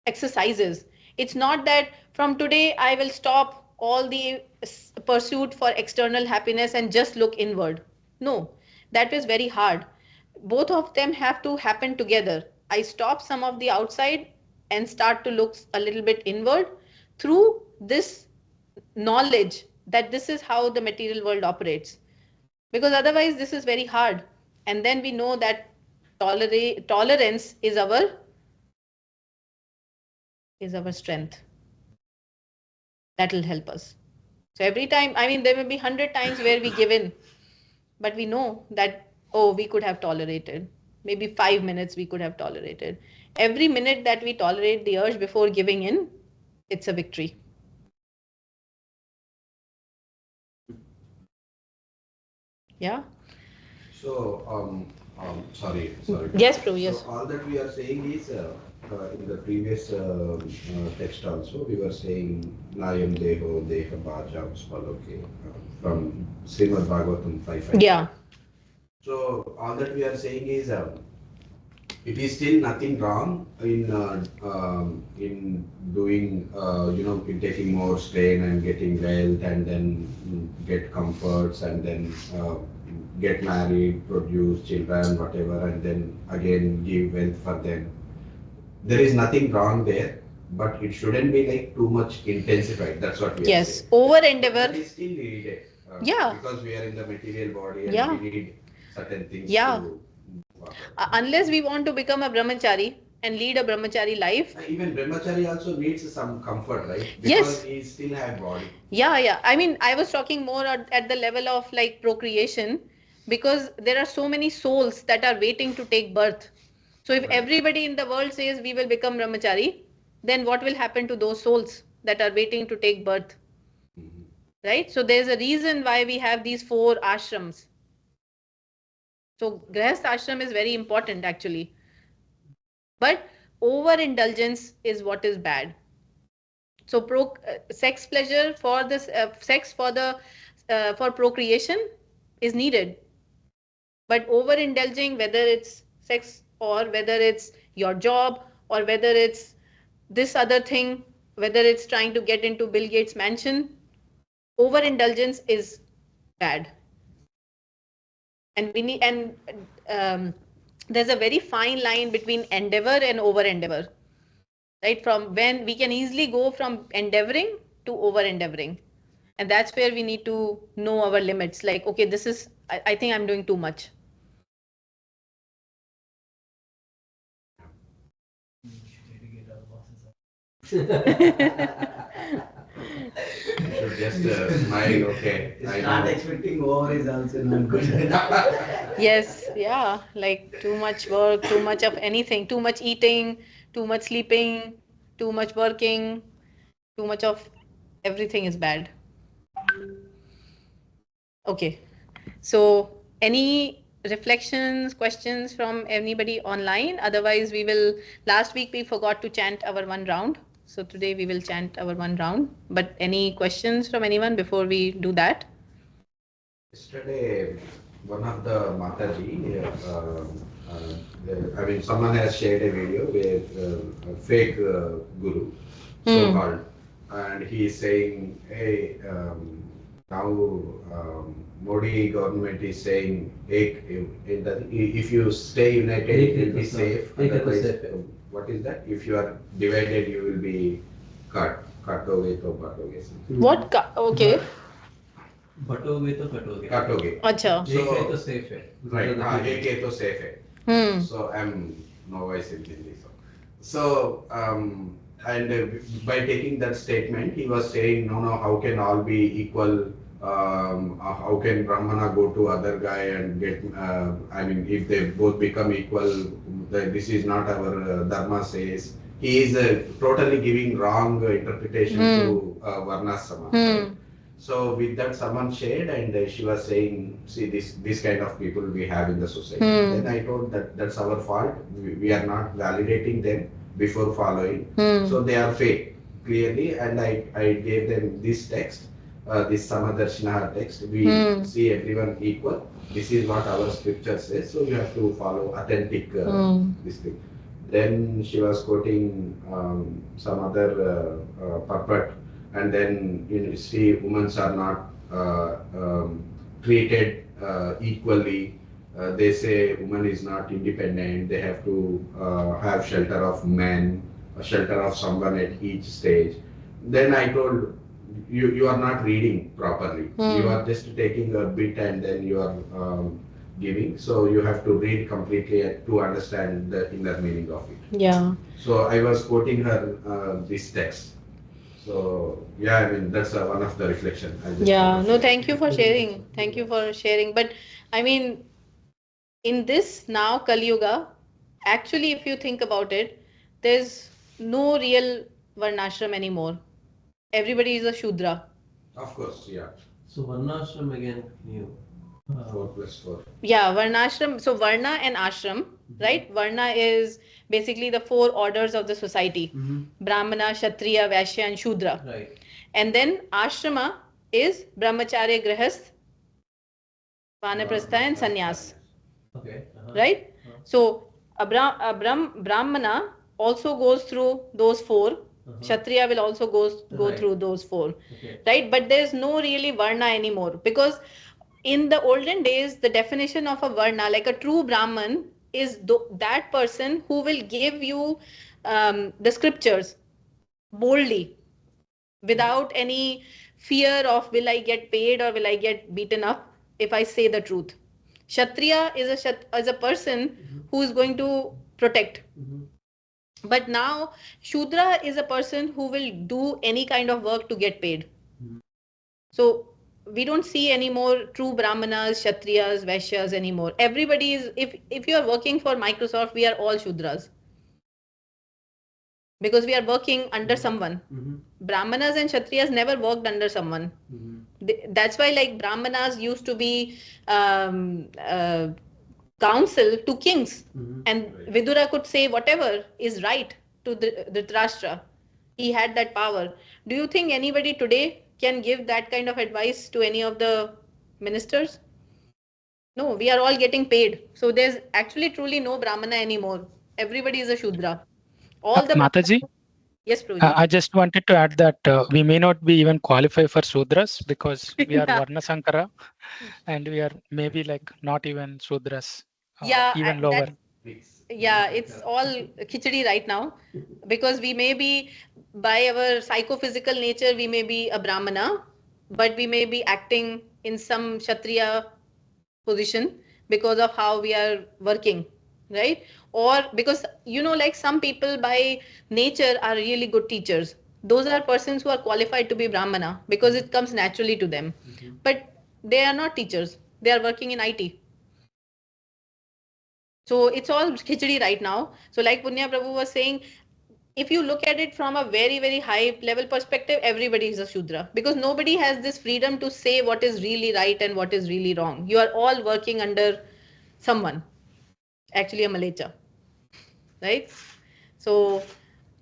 exercises. It's not that from today I will stop all the pursuit for external happiness and just look inward. No, that is very hard. Both of them have to happen together. I stop some of the outside and start to look a little bit inward through this knowledge that this is how the material world operates. Because otherwise, this is very hard. And then we know that tolerance is our strength. That will help us. So every time, I mean, there may be 100 times where we give in, but we know that, oh, we could have tolerated. Maybe 5 minutes we could have tolerated. Every minute that we tolerate the urge before giving in, it's a victory. Yeah. So, sorry. Yes, Prabhu, yes. So all that we are saying is, in the previous text also, we were saying Nayam Deho Deha Bhaja Uspaloke from Srimad Bhagavatam 5.5. Yeah. So all that we are saying is, it is still nothing wrong in doing, in taking more strain and getting wealth and then get comforts and then get married, produce children, whatever, and then again give wealth for them. There is nothing wrong there, but it shouldn't be like too much intensified. That's what we are saying. Yes, over endeavor. It is still needed. Yeah. Because we are in the material body and Yeah. we need certain things Yeah. to. Unless we want to become a brahmachari and lead a brahmachari life. Even brahmachari also needs some comfort, right? Yes. Because he still have body. Yeah. I mean, I was talking more at the level of like procreation, because there are so many souls that are waiting to take birth. So if Right. everybody in the world says we will become brahmachari, then what will happen to those souls that are waiting to take birth? Mhm. Right? So there's a reason why we have these 4 ashrams. So Grihast ashram is very important actually. But overindulgence is what is bad. So sex pleasure for this sex for the for procreation is needed. But overindulging, whether it's sex or whether it's your job or whether it's this other thing, whether it's trying to get into Bill Gates' mansion, overindulgence is bad. And we need, and there's a very fine line between endeavor and over endeavor, right? From when we can easily go from endeavoring to over endeavoring, and that's where we need to know our limits. Like, okay, this is, I think I'm doing too much. You should just smile, okay. I Start know. expecting more is also not good. Yes, yeah, like too much work, too much of anything, too much eating, too much sleeping, too much working, too much of everything is bad. Okay, so any reflections, questions from anybody online? Otherwise, we will, last week we forgot to chant our 1 round. So today we will chant our 1 round. But any questions from anyone before we do that? Yesterday, one of the Mataji, I mean, someone has shared a video where a fake guru, so-called, and he is saying, hey, now Modi government is saying, if you stay united, it will be safe. Otherwise, what is that? If you are divided, you will be cut. Katoge to batoge. What? Okay. बटोगे तो कटोगे Katoge. Acha. एक है तो safe है Right. एक है तो safe है. Hmm. So I'm novice in Hindi. So and by taking that statement, he was saying, no, how can all be equal? How can Brahmana go to other guy and get? I mean, if they both become equal, this is not our dharma says. He is totally giving wrong interpretation to Varnasrama. Right? So with that, someone shared, and she was saying, see, this kind of people we have in the society. Then I told that that's our fault. We are not validating them before following. So they are fake, clearly. And I gave them this text, this Samadarshinaha text. We see everyone equal. This is what our scripture says. So you have to follow authentic this thing. Then she was quoting some other purport. And then you see women are not treated equally. They say woman is not independent. They have to have shelter of men, a shelter of someone at each stage. Then I told you are not reading properly. You are just taking a bit and then you are giving. So you have to read completely to understand the inner meaning of it. Yeah. So I was quoting her this text. So yeah, I mean that's one of the reflection. Yeah. No, thank you for sharing. Thank you for sharing. But I mean, in this now Kali Yuga, actually, if you think about it, there's no real Varnashram anymore. Everybody is a Shudra. Of course, yeah. So Varnashram again, new. 4 + 4. Yeah, Varnashram. So Varna and Ashram, right? Varna is basically the 4 orders of the society. Brahmana, Kshatriya, Vaishya, and Shudra. Right. And then Ashrama is Brahmacharya, Grihasth, Vanaprastha, and Sannyas. Okay. Right? So a Brahmana also goes through those 4. Kshatriya will also go through those 4. Okay. Right? But there's no really Varna anymore, because in the olden days, the definition of a Varna, like a true Brahman, is that person who will give you the scriptures boldly, without any fear of will I get paid or will I get beaten up if I say the truth. Kshatriya is a person who is going to protect. But now Shudra is a person who will do any kind of work to get paid. So we don't see any more true Brahmanas, Kshatriyas, Vaishyas anymore. Everybody is, if you are working for Microsoft, we are all Shudras. Because we are working under someone. Brahmanas and Kshatriyas never worked under someone. That's why, like, Brahmanas used to be counsel to kings. And Vidura could say whatever is right to Dhritarashtra. He had that power. Do you think anybody today can give that kind of advice to any of the ministers? No, we are all getting paid. So there's actually truly no Brahmana anymore. Everybody is a Shudra. All the Mataji, Yes, Prabhuji. I just wanted to add that we may not be even qualify for Sudras because we are Varna Sankara and we are maybe like not even Sudras, even lower. Yeah, it's all khichdi right now, because we may be, by our psychophysical nature, we may be a Brahmana, but we may be acting in some Kshatriya position because of how we are working, right? Or because, like some people by nature are really good teachers. Those are persons who are qualified to be Brahmana because it comes naturally to them. But they are not teachers. They are working in IT. So it's all khichdi right now. So like Punya Prabhu was saying, if you look at it from a very, very high level perspective, everybody is a Shudra, because nobody has this freedom to say what is really right and what is really wrong. You are all working under someone, actually a Malecha, right? So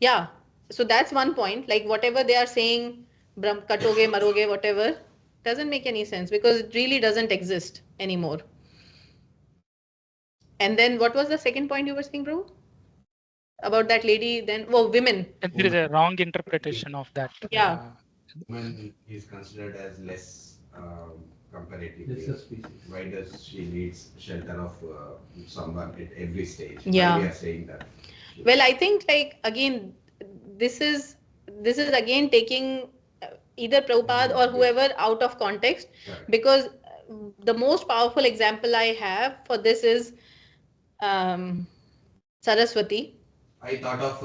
yeah, so that's one point. Like whatever they are saying, katoge, maroge, whatever, doesn't make any sense because it really doesn't exist anymore. And then what was the second point you were saying, bro? About that lady, then, women. There is a wrong interpretation of that. Yeah. Woman is considered as less comparatively. Lesser species. Why does she needs shelter of someone at every stage? Yeah. Why we are saying that? Well, I think like again, this is again taking either Prabhupada or whoever out of context, Correct. because the most powerful example I have for this is Saraswati. I thought of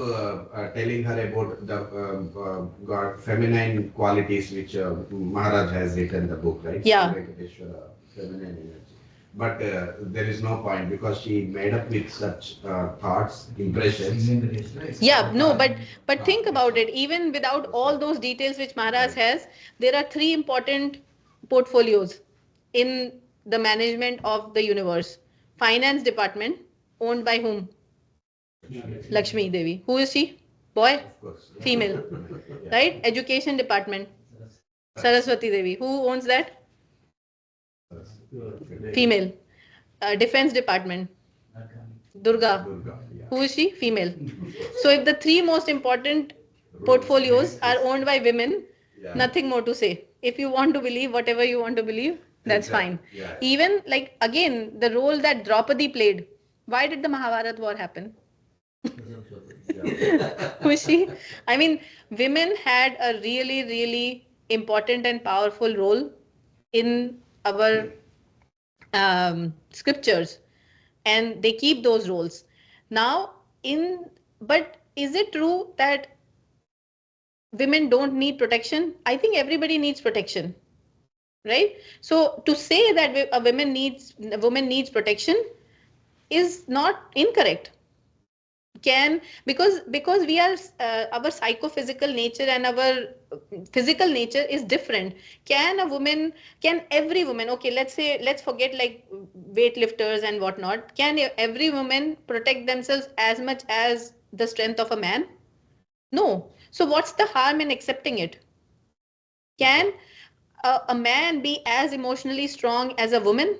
telling her about the God feminine qualities which Maharaj has written the book, right? Yeah. Venkateshwara, feminine energy. But there is no point because she made up with such thoughts, impressions. Yeah, no, but think about it. Even without all those details which Maharaj has, there are 3 important portfolios in the management of the universe. Finance department, owned by whom? Lakshmi Devi. Who is she? Boy? Of course. Female. Yeah. Right? Education department, Saraswati Devi. Who owns that? Female. Defense department, Durga. Durga, yeah. Who is she? Female. So if the 3 most important portfolios are owned by women, Yeah. nothing more to say. If you want to believe whatever you want to believe, that's Exactly. fine. Yeah. Even like again, the role that Draupadi played. Why did the Mahabharata war happen? Yeah. Who is she? I mean, women had a really, really important and powerful role in our scriptures, and they keep those roles. Now, but is it true that women don't need protection? I think everybody needs protection, right? So to say that a woman needs protection is not incorrect. Because we are our psychophysical nature and our physical nature is different. Can every woman, okay, let's forget like weightlifters and whatnot, can every woman protect themselves as much as the strength of a man? No. So what's the harm in accepting it? Can a man be as emotionally strong as a woman?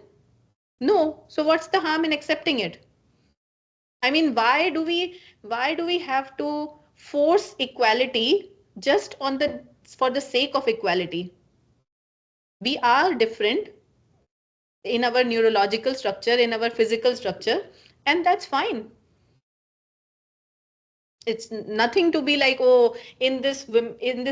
No. So what's the harm in accepting it? I mean, why do we have to force equality just for the sake of equality? We are different in our neurological structure, in our physical structure, and that's fine. It's nothing to be like, oh, in this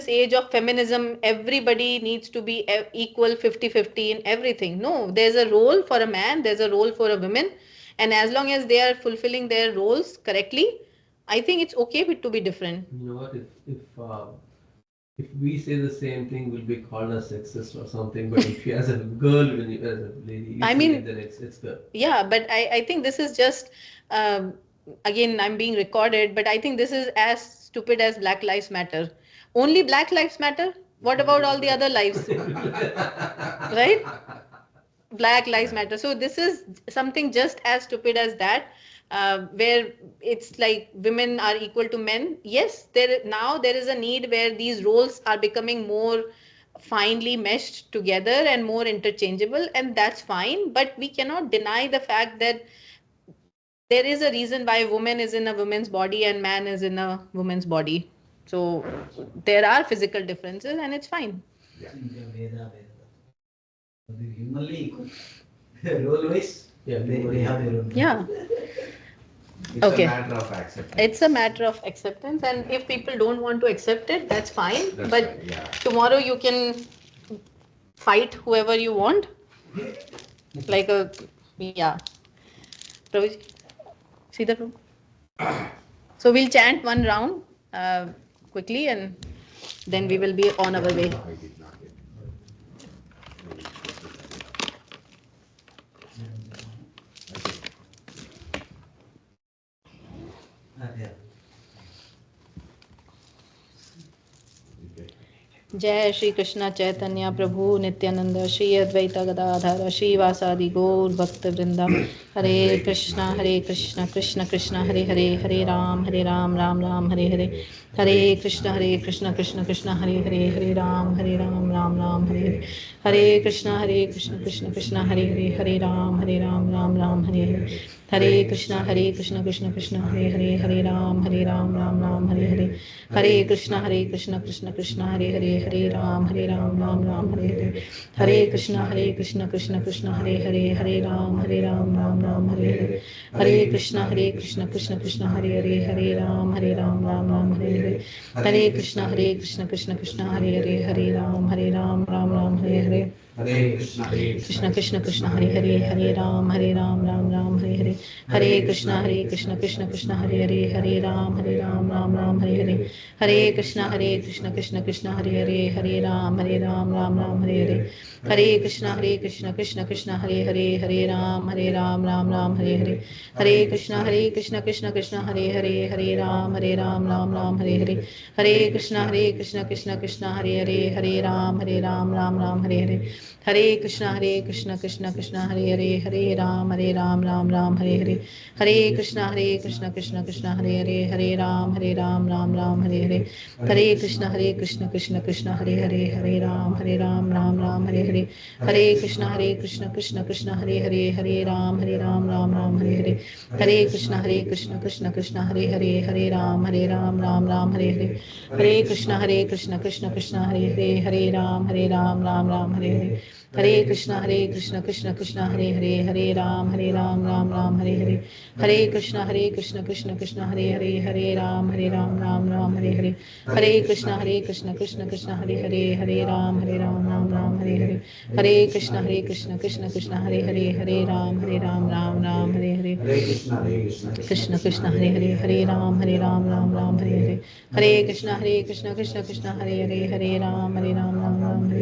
age of feminism, everybody needs to be equal 50-50 in everything. No, there's a role for a man, there's a role for a woman, and as long as they are fulfilling their roles correctly, I think it's okay to be different. You know what? If we say the same thing, we'll be called as sexist or something. But if you as a girl, as a lady, I mean, then it's good. Yeah, but I think this is just again, I'm being recorded, but I think this is as stupid as Black Lives Matter. Only Black Lives Matter? What about all the other lives? Right? Black Lives Matter. So this is something just as stupid as that, where it's like women are equal to men. Yes, there is a need where these roles are becoming more finely meshed together and more interchangeable, and that's fine. But we cannot deny the fact that there is a reason why woman is in a woman's body and man is in a woman's body. So there are physical differences, and it's fine. Humanly equal. Role wise, they have their own. Yeah. It's Okay. a matter of acceptance. It's a matter of acceptance, and if people don't want to accept it, that's fine. That's But right, yeah. tomorrow you can fight whoever you want. Like yeah. Prabhuji, see the room. So we'll chant one round quickly, and then we will be on our way. I did not get it. जय श्री कृष्ण चैतन्य प्रभु नित्यानंद श्री अद्वैत गदाधर श्रीवासादि गौर भक्त वृंदा हरे कृष्ण कृष्ण कृष्ण हरे हरे हरे राम राम राम हरे हरे हरे कृष्ण कृष्ण कृष्ण हरे हरे हरे राम राम राम हरे हरे हरे कृष्ण कृष्ण कृष्ण हरे राम राम राम हरे हरे हरे कृष्ण कृष्ण कृष्ण हरे हरे राम राम हरे हरे हरे कृष्ण कृष्ण कृष्ण हरे Ram Ram Hare Hare Hare Krishna Krishna Krishna Hare Hare Ram Ram Ram Hare Hare. Hare Krishna Krishna Krishna Hare Hare, Hare Ram Ram Ram Hare Hare. Hare Krishna Krishna Krishna Hare Hare, Hare Ram Ram Ram Hare Hare. Hare Krishna Krishna Hare Hare, Hare Ram Ram Ram Hare Hare. Hare Krishna Krishna Krishna Hare Hare, Hare Ram Ram Ram Hare Hare. Hare Krishna Krishna Krishna Hare Hare, Hare Ram Ram Ram Hare Hare. Hare Krishna Krishna Krishna Hare Hare, Hare Ram Ram Ram Hare Hare. Hare Krishna Krishna Krishna Hare Hare, Hare Ram Ram Ram Hare Hare. Hare Krishna Krishna Krishna Hare Hare, Hare Ram Ram Hare Hare. Hare Krishna Krishna Krishna Hare Hare, Hare Ram Ram Hare Hare. Hare Krishna Krishna Krishna Hare Hare, Hare Ram Ram Hare Hare. Hare Krishna Krishna Krishna Hare Hare, Hare Ram Ram Hare Hare. Hare Krishna Krishna Krishna Hare Hare, Hare Ram Ram Hare Hare. Hare Krishna Krishna Krishna Hare Hare, Hare Ram Ram Hare Hare. Hare Krishna Krishna Krishna Hare Hare, Hare Ram Ram Hare Hare. Hare Krishna Krishna Krishna Hare Hare, Hare Ram Ram Hare Hare. Hare Krishna Krishna Hare Hare, Hare Ram Ram Hare Hare. Hare Krishna Krishna Hare Hare, Hare Ram Ram Hare Hare. Hare Krishna Krishna Hare Hare, Hare Ram Ram Hare Hare. Krishna Hare Hare, Hare Ram Ram Hare Hare. Hare Krishna Krishna Hare Hare, Hare Ram Ram Hare Hare.